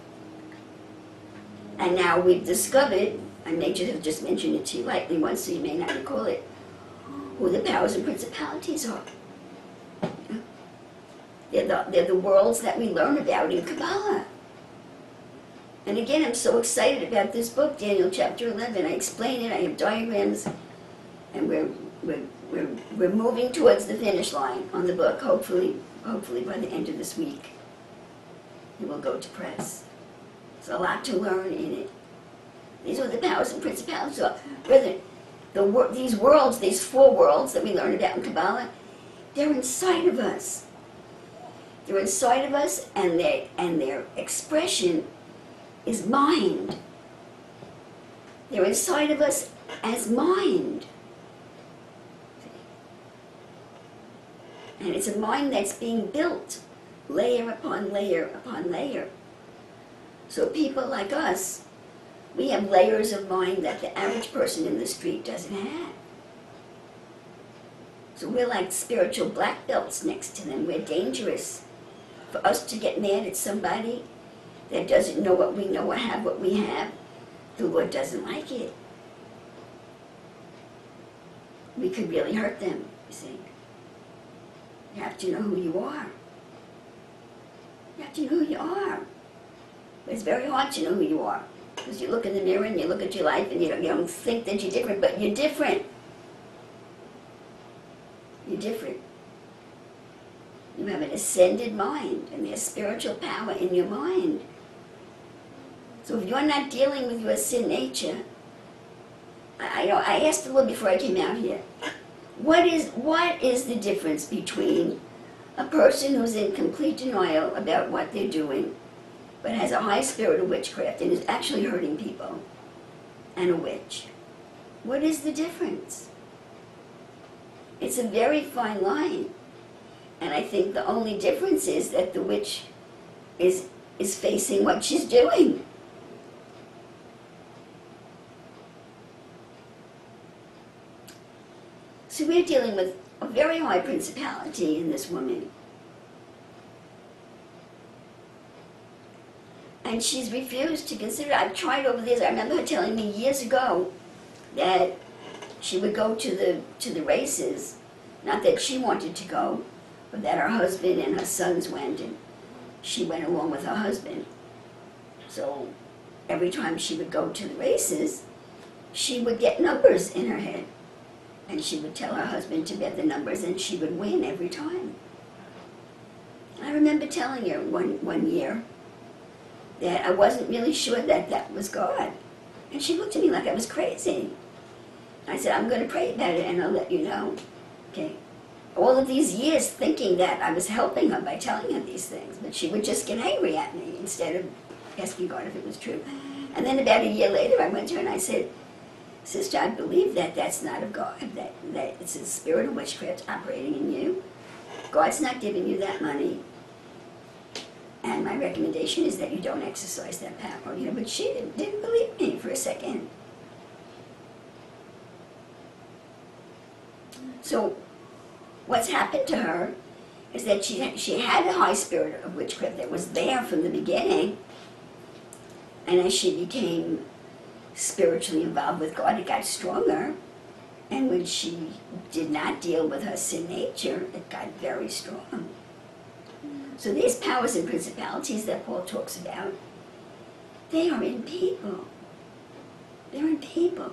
And now we've discovered, I may just mention it to you lightly once so you may not recall it, who the powers and principalities are. They're the worlds that we learn about in Kabbalah. And again, I'm so excited about this book, Daniel chapter 11. I explain it, I have diagrams, and we're moving towards the finish line on the book. Hopefully by the end of this week, it will go to press. There's a lot to learn in it. These are the powers and principalities. So, brethren, these worlds, these four worlds that we learn about in Kabbalah, they're inside of us. They're inside of us, and their expression is mind. They're inside of us as mind. And it's a mind that's being built layer upon layer upon layer. So people like us, we have layers of mind that the average person in the street doesn't have. So we're like spiritual black belts next to them. We're dangerous. For us to get mad at somebody that doesn't know what we know or have what we have, the Lord doesn't like it. We could really hurt them, you see. You have to know who you are. You have to know who you are. But it's very hard to know who you are. Because you look in the mirror and you look at your life and you don't think that you're different, but you're different. You're different. You have an ascended mind, and there's spiritual power in your mind. So if you're not dealing with your sin nature, I asked the Lord before I came out here, what is the difference between a person who's in complete denial about what they're doing, but has a high spirit of witchcraft and is actually hurting people, and a witch? What is the difference? It's a very fine line. And I think the only difference is that the witch is facing what she's doing. So we're dealing with a very high principality in this woman. And she's refused to consider it. I've tried over this. I remember her telling me years ago that she would go to the races, not that she wanted to go, but that her husband and her sons went, and she went along with her husband. So every time she would go to the races, she would get numbers in her head. And she would tell her husband to bet the numbers, and she would win every time. I remember telling her one year that I wasn't really sure that that was God. And she looked at me like I was crazy. I said, I'm going to pray about it, and I'll let you know. Okay. All of these years thinking that I was helping her by telling her these things, but she would just get angry at me instead of asking God if it was true. And then about a year later, I went to her and I said, Sister, I believe that that's not of God, that it's a spirit of witchcraft operating in you. God's not giving you that money. And my recommendation is that you don't exercise that power. But she didn't believe me for a second. So what's happened to her is that she had a high spirit of witchcraft that was there from the beginning. And as she became spiritually involved with God, it got stronger. And when she did not deal with her sin nature, it got very strong. So these powers and principalities that Paul talks about, they are in people. They're in people.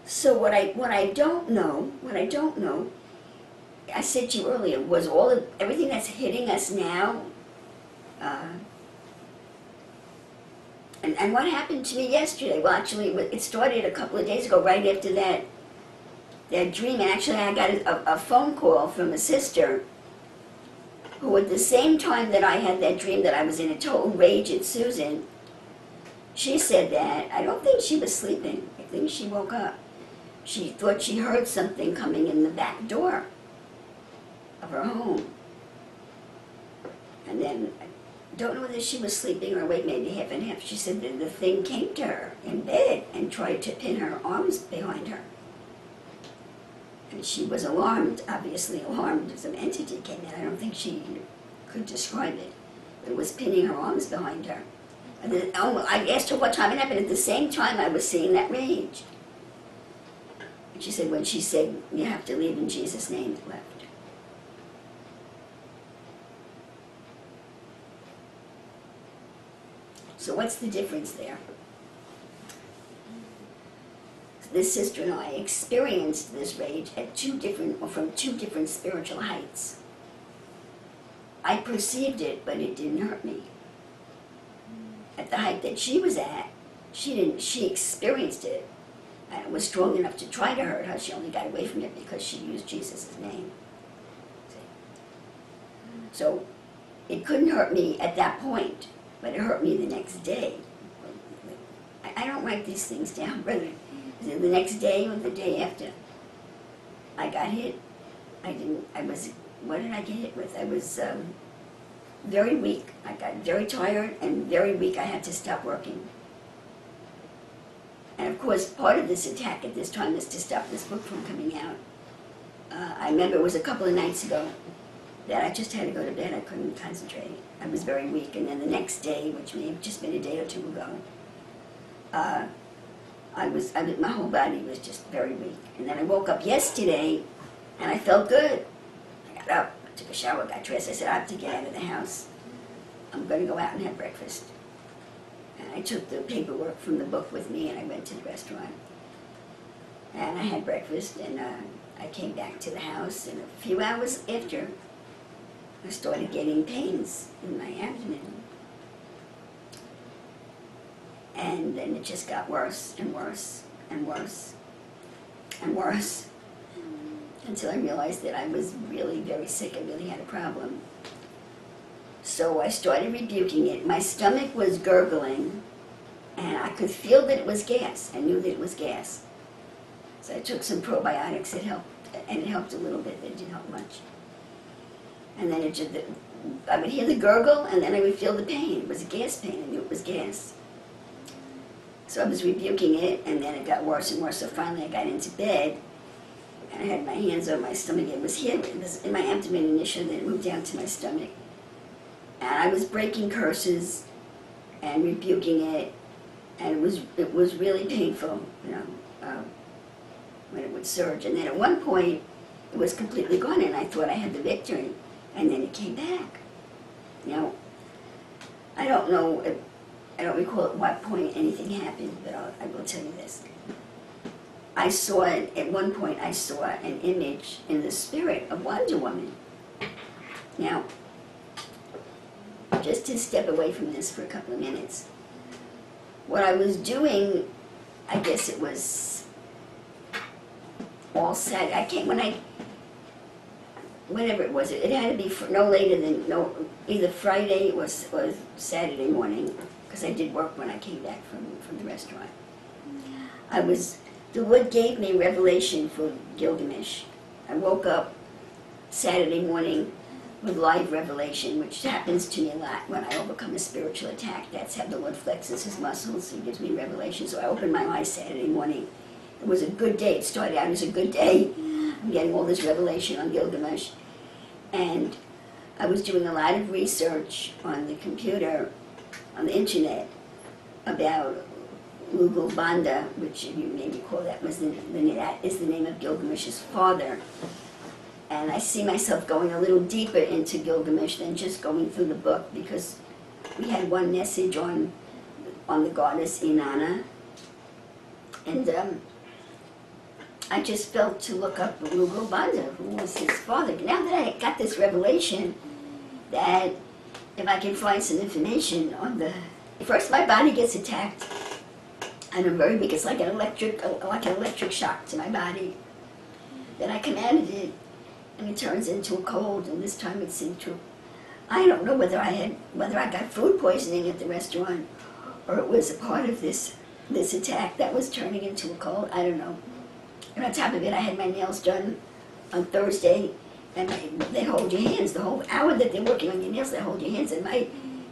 So what I don't know, I said to you earlier, was everything that's hitting us now, and what happened to me yesterday? Well, actually, it started a couple of days ago, right after that dream. And actually, I got a phone call from a sister who, at the same time that I had that dream that I was in a total rage at Susan, she said that I don't think she was sleeping. I think she woke up. She thought she heard something coming in the back door of her home. And then, I don't know whether she was sleeping or awake, maybe half and half. She said that the thing came to her in bed and tried to pin her arms behind her. And she was alarmed, obviously alarmed. Some entity came in. I don't think she could describe it. But it was pinning her arms behind her. And then, I asked her what time it happened. At the same time, I was seeing that rage. And she said, when she said, you have to leave in Jesus' name, it left. So what's the difference there? This sister and I experienced this rage at from two different spiritual heights. I perceived it, but it didn't hurt me. At the height that she was at, she experienced it, and it was strong enough to try to hurt her. She only got away from it because she used Jesus' name. So it couldn't hurt me at that point, but it hurt me the next day I don't write these things down, brother. The next day or the day after, I got hit. What did I get hit with? I was very weak. I got very tired and very weak. I had to stop working. And of course, part of this attack at this time is to stop this book from coming out. I remember it was a couple of nights ago that I just had to go to bed. I couldn't concentrate. I was very weak. And then the next day, which may have just been a day or two ago, my whole body was just very weak. And then I woke up yesterday, and I felt good. I got up, I took a shower, got dressed. I said, I have to get out of the house. I'm going to go out and have breakfast. And I took the paperwork from the book with me, and I went to the restaurant. And I had breakfast, and I came back to the house, and a few hours after, I started getting pains in my abdomen. And then it just got worse and worse and worse and worse until I realized that I was really very sick. I really had a problem. So I started rebuking it. My stomach was gurgling, and I could feel that it was gas. I knew that it was gas. So I took some probiotics. It helped, and it helped a little bit, but it didn't help much. And then I would hear the gurgle, and then I would feel the pain. It was a gas pain. I knew it was gas. So I was rebuking it, and then it got worse and worse. So finally I got into bed, and I had my hands on my stomach. It was here, it was in my abdomen initially, then it moved down to my stomach. And I was breaking curses and rebuking it, and it was really painful, when it would surge. And then at one point, it was completely gone, and I thought I had the victory, and then it came back. Now, I don't know if, I don't recall at what point anything happened, but I will tell you this. I saw it, at one point I saw an image in the spirit of Wonder Woman. Now, just to step away from this for a couple of minutes, what I was doing, I guess it was all set. Whenever it was, it had to be no later than, either Friday or Saturday morning, because I did work when I came back from the restaurant. The Lord gave me revelation for Gilgamesh. I woke up Saturday morning with live revelation, which happens to me a lot when I overcome a spiritual attack. That's how the Lord flexes his muscles. He gives me revelation. So I opened my eyes Saturday morning. It was a good day. It started out as a good day. I'm getting all this revelation on Gilgamesh. And I was doing a lot of research on the computer, on the internet, about Lugalbanda, which you may recall that is the name of Gilgamesh's father. And I see myself going a little deeper into Gilgamesh than just going through the book, because we had one message on the goddess Inanna, and I just felt to look up Lugalbanda, who was his father. Now that I got this revelation, that if I can find some information on first my body gets attacked, and I'm very weak. It's like an electric shock to my body. Then I come out of it, and it turns into a cold, and this time it seemed to, I don't know whether I got food poisoning at the restaurant, or it was a part of this attack that was turning into a cold. I don't know. And on top of it, I had my nails done on Thursday, and they hold your hands. The whole hour that they're working on your nails, they hold your hands. And my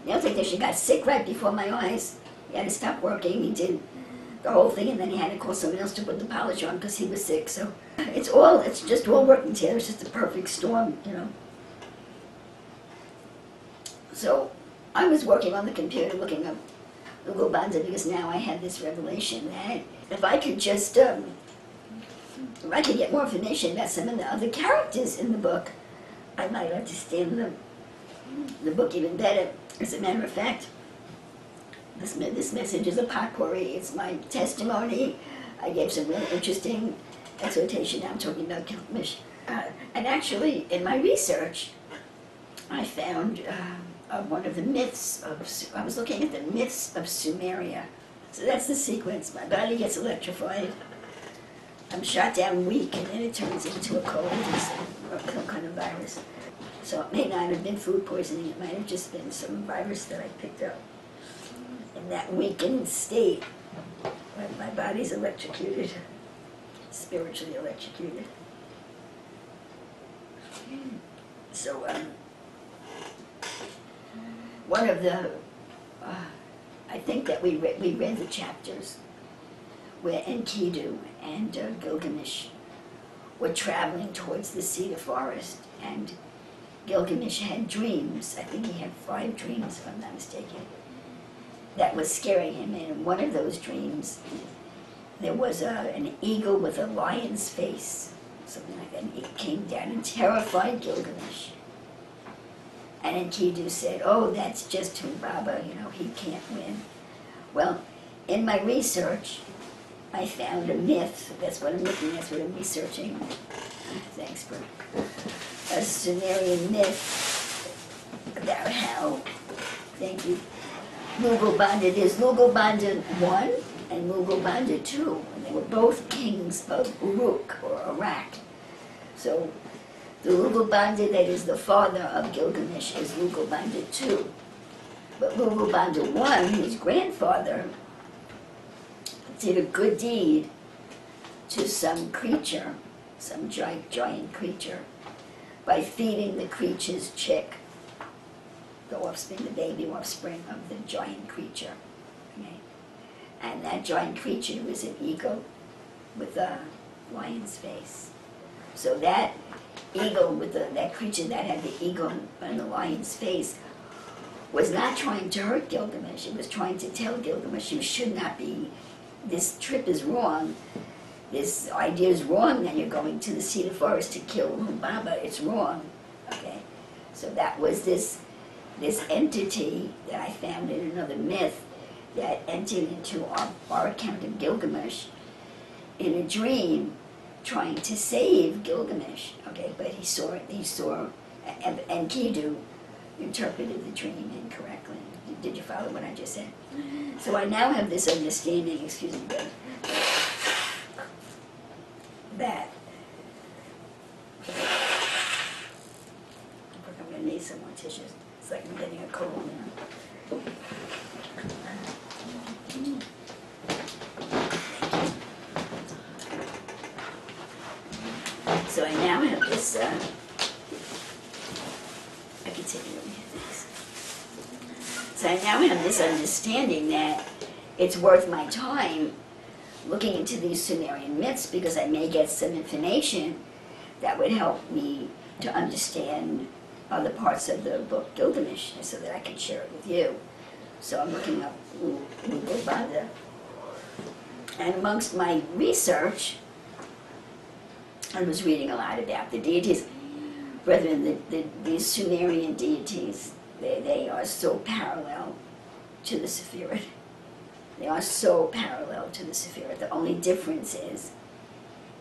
nail technician got sick right before my eyes. He had to stop working. He did the whole thing, and then he had to call someone else to put the polish on because he was sick. So it's just all working together. It's just a perfect storm, So I was working on the computer looking up Lugalbanda, because now I had this revelation that if I could just, if I could get more information about some of the other characters in the book, I might understand the book even better. As a matter of fact, this message is a potpourri. It's my testimony. I gave some really interesting exhortation. I'm talking about Gilgamesh. And actually, in my research, I found one of the myths I was looking at the myths of Sumeria. So that's the sequence. My body gets electrified. I'm shot down weak, and then it turns into a cold or some kind of virus. So it may not have been food poisoning. It might have just been some virus that I picked up. In that weakened state, But my body's electrocuted, spiritually electrocuted. So, one of the, I think that we read the chapters where Enkidu and Gilgamesh were traveling towards the cedar forest, and Gilgamesh had dreams. I think he had 5 dreams, if I'm not mistaken, that was scaring him. And in one of those dreams, there was an eagle with a lion's face, something like that, and it came down and terrified Gilgamesh. And Enkidu said, oh, that's just Humbaba, he can't win. Well, in my research, I found a myth. That's what I'm looking at, that's what I'm researching. Thanks for a Sumerian myth about how, thank you, Lugalbanda, there's Lugalbanda 1 and Lugalbanda 2, and they were both kings of Uruk, or Iraq. So the Lugalbanda that is the father of Gilgamesh is Lugalbanda 2. But Lugalbanda 1, his grandfather, did a good deed to some creature, some giant creature, by feeding the creature's chick, the offspring, the baby offspring of the giant creature. Okay? And that giant creature was an eagle with a lion's face. So that eagle with that creature that had the eagle and the lion's face was not trying to hurt Gilgamesh. It was trying to tell Gilgamesh, you should not be, this trip is wrong, this idea is wrong that you're going to the cedar forest to kill Humbaba, it's wrong. Okay? So that was this entity that I found in another myth that entered into our account of Gilgamesh in a dream, trying to save Gilgamesh. Okay, but he saw Enkidu interpreted the dream incorrectly. Did you follow what I just said? So I now have this understanding, excuse me, that I'm going to need some more tissues. It's like I'm getting a cold now. So I now have this, I can take it over here, thanks. So I now have this understanding that it's worth my time looking into these Sumerian myths, because I may get some information that would help me to understand other parts of the book Gilgamesh, so that I can share it with you. So I'm looking up Lugalbanda. And amongst my research, I was reading a lot about the deities. Brethren, these Sumerian deities, they are so parallel to the Sephirot. They are so parallel to the Sephirot. The only difference is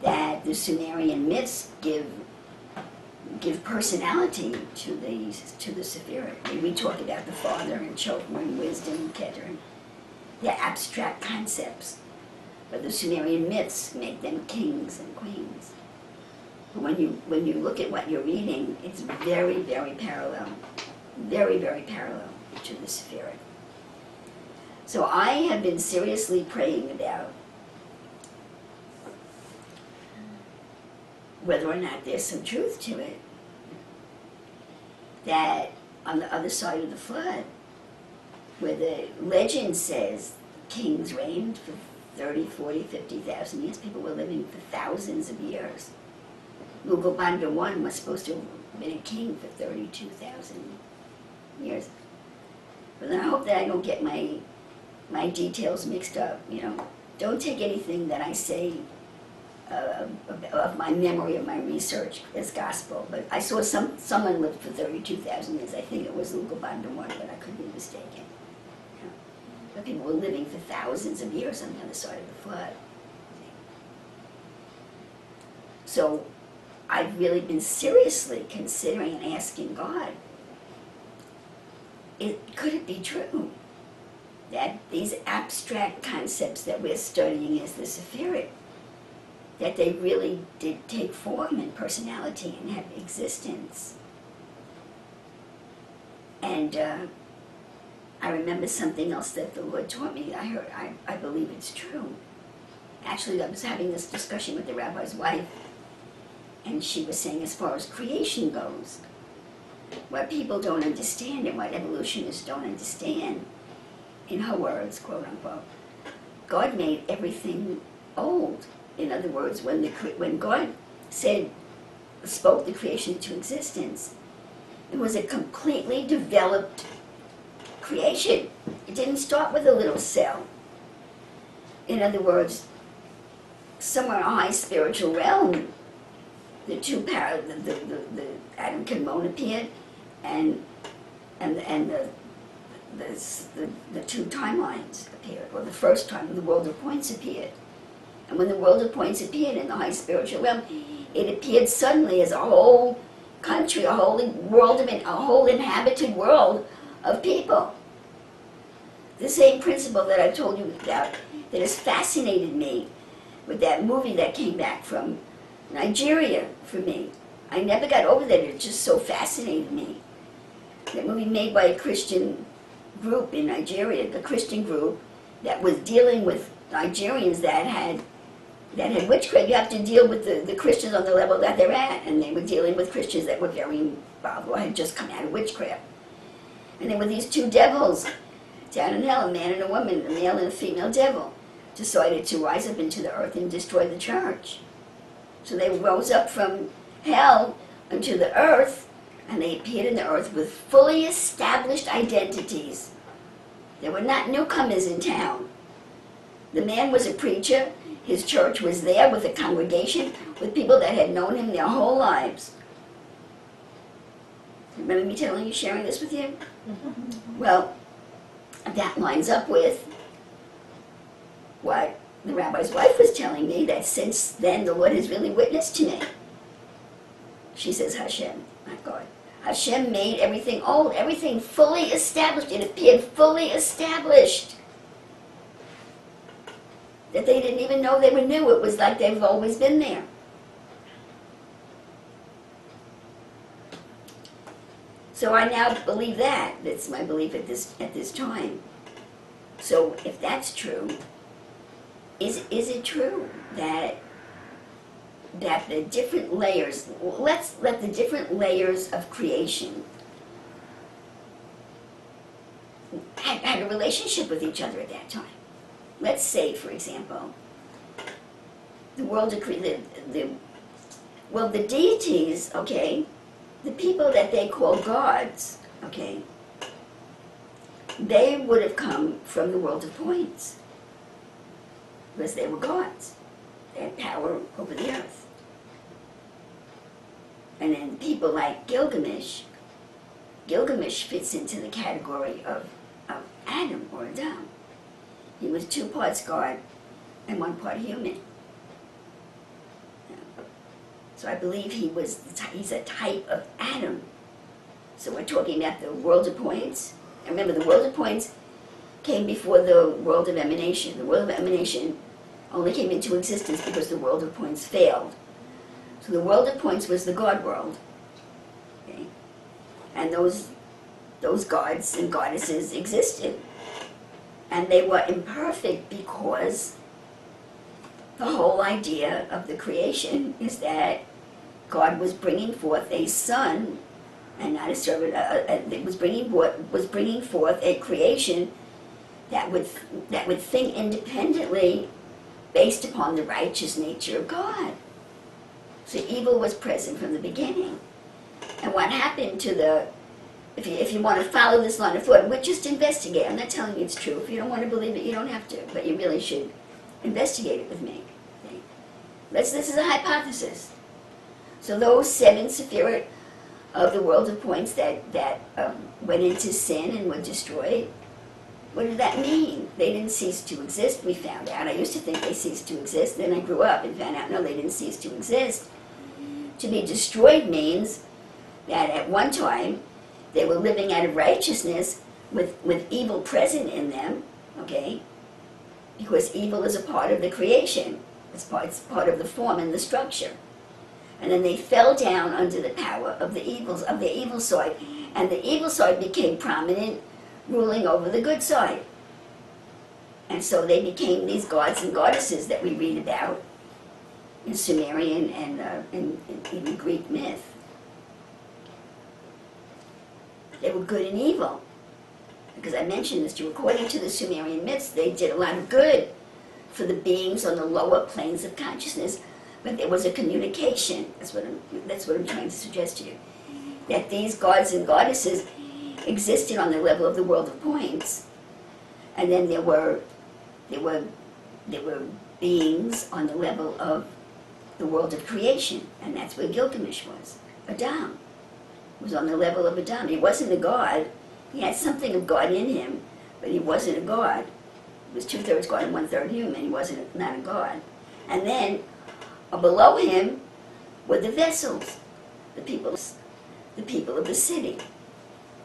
that the Sumerian myths give personality to the Sephirot. We talk about the Father and Chokmah and Wisdom, Keter. They're abstract concepts. But the Sumerian myths make them kings and queens. But when you look at what you're reading, it's very, very parallel. Very, very parallel to the Sephirot. So I have been seriously praying about whether or not there's some truth to it, that on the other side of the flood, where the legend says kings reigned for 30, 40, 50,000 years, people were living for thousands of years. Lugalbanda 1 was supposed to have been a king for 32,000 years. But then I hope that I don't get my details mixed up, Don't take anything that I say of my memory of my research as gospel. But I saw someone lived for 32,000 years. I think it was Lugalbanda 1, but I could be mistaken. But people were living for thousands of years on the other side of the flood. So I've really been seriously considering and asking God, could it be true that these abstract concepts that we're studying as the Sephirot, that they really did take form and personality and have existence? And I remember something else that the Lord taught me. I believe it's true. Actually, I was having this discussion with the rabbi's wife, and she was saying, as far as creation goes, what people don't understand and what evolutionists don't understand, in her words, quote unquote, God made everything old. In other words, when God spoke the creation into existence, it was a completely developed creation. It didn't start with a little cell. In other words, somewhere in a high spiritual realm, the Adam Kadmon appeared, and the two timelines appeared, or the first time the world of points appeared. And when the world of points appeared in the high spiritual realm, it appeared suddenly as a whole country, a whole world, a whole inhabited world of people. The same principle that I told you about that has fascinated me with that movie that came back from Nigeria for me. I never got over that. It just so fascinated me. That movie made by a Christian group in Nigeria, the Christian group that was dealing with Nigerians that had witchcraft. You have to deal with the Christians on the level that they're at, and they were dealing with Christians that were very involved or had just come out of witchcraft. And there were these two devils down in hell, a man and a woman, a male and a female devil, decided to rise up into the earth and destroy the church. So they rose up from hell into the earth, and they appeared in the earth with fully established identities. They were not newcomers in town. The man was a preacher. His church was there with a congregation, with people that had known him their whole lives. Remember me sharing this with you? Well, that lines up with what the rabbi's wife was telling me, that since then the Lord has really witnessed to me. She says, Hashem, not God. Hashem made everything old, everything fully established. It appeared fully established. That they didn't even know they were new. It was like they've always been there. So I now believe that. That's my belief at this time. So if that's true, is it true that the different layers, let's let the different layers of creation had a relationship with each other at that time? Let's say, for example, the world of the deities, okay, the people that they call gods, okay, they would have come from the world of points because they were gods. They had power over the earth. And then people like Gilgamesh fits into the category of Adam or Adam. He was 2 parts God and 1 part human. So I believe he's a type of Adam. So we're talking about the world of points. And remember, the world of points came before the world of emanation. The world of emanation only came into existence because the world of points failed. So the world of points was the God world. Okay? And those gods and goddesses existed. And they were imperfect because the whole idea of the creation is that God was bringing forth a son, and not a servant. It was bringing forth a creation that would think independently, based upon the righteous nature of God. So evil was present from the beginning. And what happened to the, if you want to follow this line of thought, but just investigate. I'm not telling you it's true. If you don't want to believe it, you don't have to. But you really should investigate it with me. Okay? This is a hypothesis. So those 7 sephirot of the world of points that went into sin and were destroyed, what did that mean? They didn't cease to exist, we found out. I used to think they ceased to exist. Then I grew up and found out, no, they didn't cease to exist. To be destroyed means that at one time they were living out of righteousness with evil present in them, okay? Because evil is a part of the creation. It's part of the form and the structure. And then they fell down under the power of the evil side. And the evil side became prominent ruling over the good side. And so they became these gods and goddesses that we read about in Sumerian and in Greek myth. They were good and evil. Because I mentioned this to you, according to the Sumerian myths, they did a lot of good for the beings on the lower planes of consciousness, but there was a communication. That's what I'm trying to suggest to you. That these gods and goddesses existed on the level of the world of points, and then there were beings on the level of the world of creation, and that's where Gilgamesh was. Adam was on the level of Adam. He wasn't a god. He had something of God in him, but he wasn't a god. He was 2/3 God and 1/3 human. He wasn't not a god. And then below him were the vessels, the people of the city,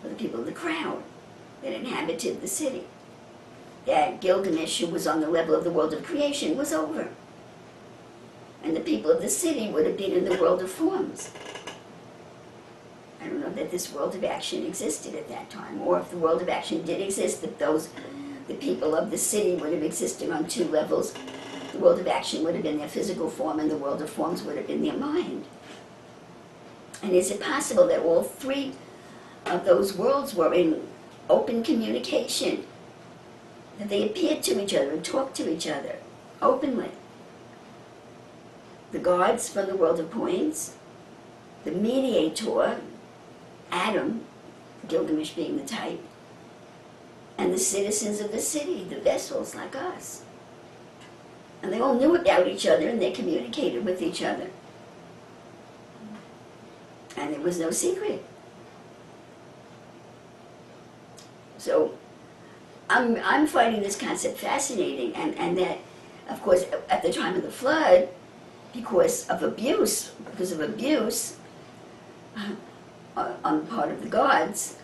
or the people of the crowd that inhabited the city. That Gilgamesh, who was on the level of the world of creation, was over. And the people of the city would have been in the world of forms. I don't know that this world of action existed at that time, or if the world of action did exist, that the people of the city would have existed on two levels. The world of action would have been their physical form, and the world of forms would have been their mind. And is it possible that all three of those worlds were in open communication? That they appeared to each other and talked to each other openly? The gods from the world of points, the mediator, Adam, Gilgamesh being the type, and the citizens of the city, the vessels like us. And they all knew about each other, and they communicated with each other. And there was no secret. So I'm finding this concept fascinating, and that, of course, at the time of the flood, because of abuse on the part of the gods,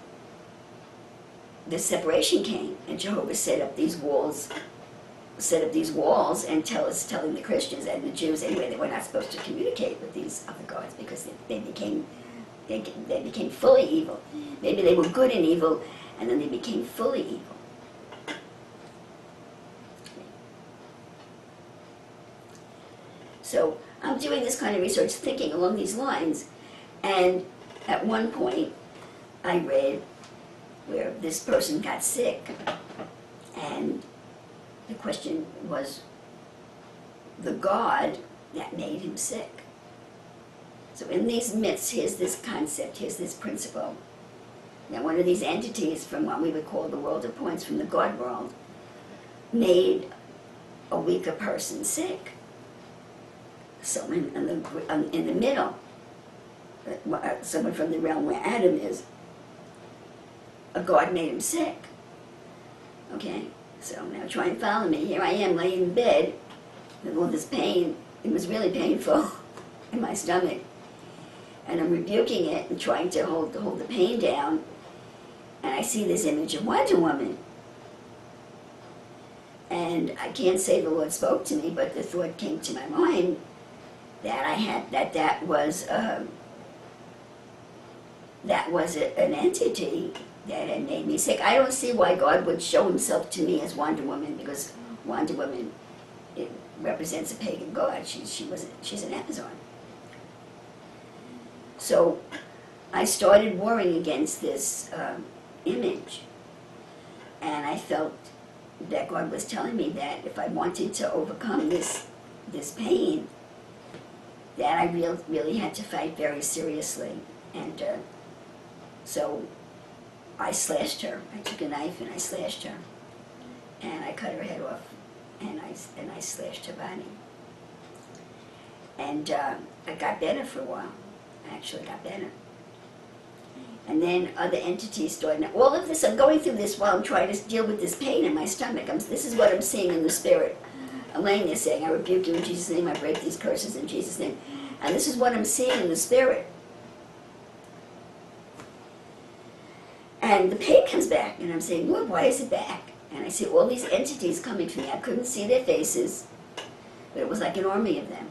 the separation came, and Jehovah set up these walls and telling the Christians and the Jews anyway, they were not supposed to communicate with these other gods because they became fully evil. Maybe they were good and evil, and then they became fully evil. So I'm doing this kind of research, thinking along these lines, and at one point I read where this person got sick, and the question was the God that made him sick. So in these myths, here's this concept, here's this principle. Now one of these entities from what we would call the world of points, from the God world, made a weaker person sick. So in the middle, someone from the realm where Adam is, a God made him sick. Okay? So now try and follow me. Here I am laying in bed with all this pain. It was really painful in my stomach. And I'm rebuking it and trying to hold the pain down. And I see this image of Wonder Woman. And I can't say the Lord spoke to me, but the thought came to my mind that that was an entity that had made me sick. I don't see why God would show himself to me as Wonder Woman, because Wonder Woman, it represents a pagan god. She's an Amazon. So I started warring against this image, and I felt that God was telling me that if I wanted to overcome this pain, that I really had to fight very seriously. And so I slashed her. I took a knife and I slashed her, and I cut her head off, and I slashed her body. And I got better for a while. I actually got better. And then other entities started. Now, all of this, I'm going through this while I'm trying to deal with this pain in my stomach. This is what I'm seeing in the spirit. I'm laying there saying, I rebuke you in Jesus' name, I break these curses in Jesus' name. And this is what I'm seeing in the spirit. And the pain comes back, and I'm saying, Lord, why is it back? And I see all these entities coming to me. I couldn't see their faces, but it was like an army of them.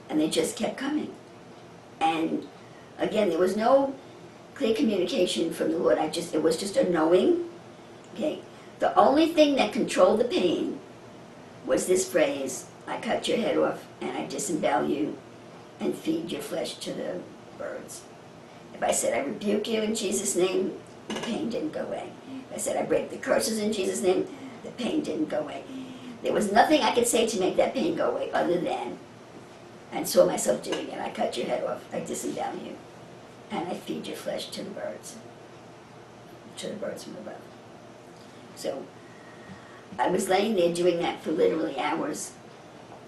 And they just kept coming. And again, there was no clear communication from the Lord. It was just a knowing Okay? The only thing that controlled the pain was this phrase, I cut your head off and I disembowel you and feed your flesh to the birds. If I said, I rebuke you in Jesus' name, the pain didn't go away. If I said, I break the curses in Jesus' name, the pain didn't go away. There was nothing I could say to make that pain go away other than, and saw myself doing it, I cut your head off, I disembowel you, and I feed your flesh to the birds from above. So I was laying there doing that for literally hours,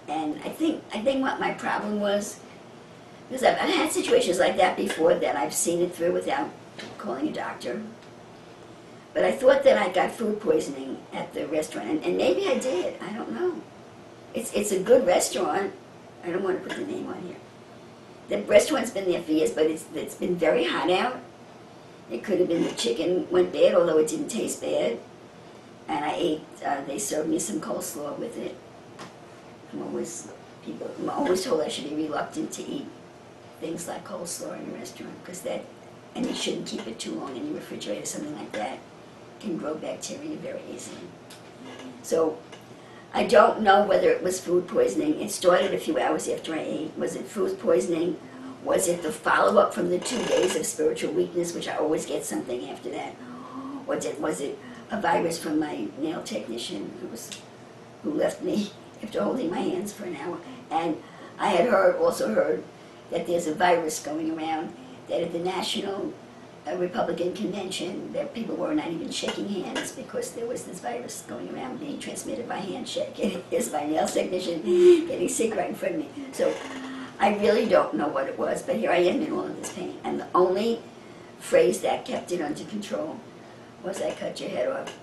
and I think what my problem was, because I've had situations like that before that I've seen it through without calling a doctor. But I thought that I got food poisoning at the restaurant, and maybe I did, I don't know. It's a good restaurant. I don't want to put the name on here. The restaurant's been there for years, but it's been very hot out. It could have been the chicken went bad, although it didn't taste bad. And I ate, they served me some coleslaw with it. I'm always told I should be reluctant to eat things like coleslaw in a restaurant, because and you shouldn't keep it too long in your refrigerator, something like that can grow bacteria very easily. So I don't know whether it was food poisoning. It started a few hours after I ate. Was it food poisoning? Was it the follow-up from the 2 days of spiritual weakness, which I always get something after that? Was it a virus from my nail technician who left me after holding my hands for an hour? And I had also heard that there's a virus going around, that at the National Republican Convention, that people were not even shaking hands because there was this virus going around being transmitted by handshake. And here's my nail technician getting sick right in front of me. So I really don't know what it was, but here I am in all of this pain. And the only phrase that kept it under control was, I cut your head off,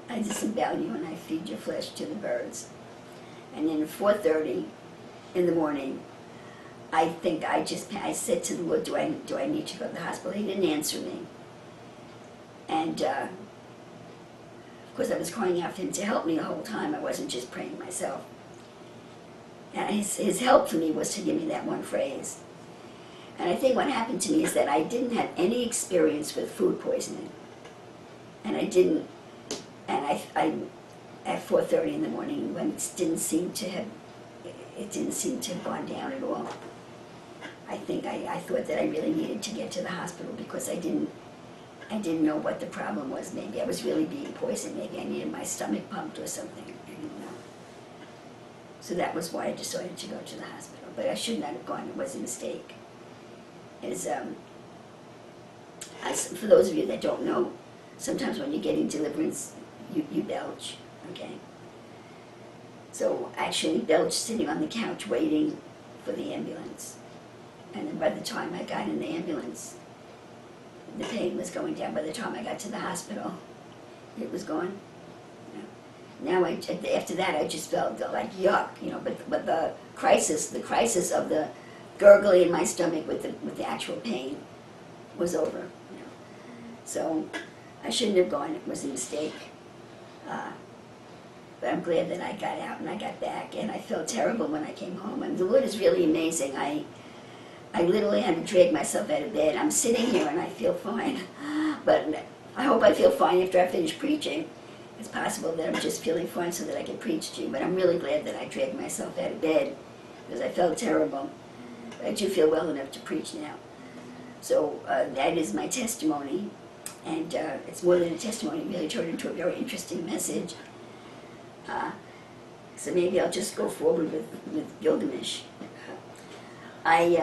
I disembowel you, and I feed your flesh to the birds. And then at 4:30 in the morning, I think I said to the Lord, do I need to go to the hospital? He didn't answer me. And of course I was crying out for him to help me the whole time. I wasn't just praying myself. And his help for me was to give me that one phrase. And I think what happened to me is that I didn't have any experience with food poisoning. And I didn't, and I at 4:30 in the morning, when it didn't seem to have gone down at all, I think I thought that I really needed to get to the hospital, because I didn't know what the problem was. Maybe I was really being poisoned. Maybe I needed my stomach pumped or something. I didn't know. So that was why I decided to go to the hospital. But I should not have gone. It was a mistake. For those of you that don't know, sometimes when you're getting deliverance, you belch, okay? So I actually belched sitting on the couch waiting for the ambulance. And then by the time I got in the ambulance, the pain was going down. By the time I got to the hospital, it was gone. Now, after that, I just felt like yuck, but the crisis of the gurgling in my stomach with the actual pain was over. So I shouldn't have gone. It was a mistake. But I'm glad that I got out and I got back, and I felt terrible when I came home. And the Lord is really amazing. I literally had to drag myself out of bed. I'm sitting here and I feel fine. But I hope I feel fine after I finish preaching. It's possible that I'm just feeling fine so that I can preach to you. But I'm really glad that I dragged myself out of bed, because I felt terrible. But I do feel well enough to preach now. So that is my testimony. And it's more than a testimony. It really turned into a very interesting message. So maybe I'll just go forward with Gilgamesh. I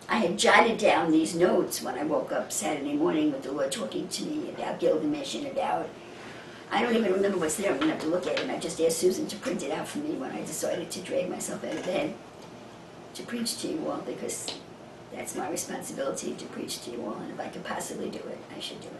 had jotted down these notes when I woke up Saturday morning with the Lord talking to me about Gilgamesh and about, I don't even remember what's there. I'm going to have to look at it. And I just asked Susan to print it out for me when I decided to drag myself out of bed to preach to you all, because that's my responsibility, to preach to you all. And if I could possibly do it, I should do it.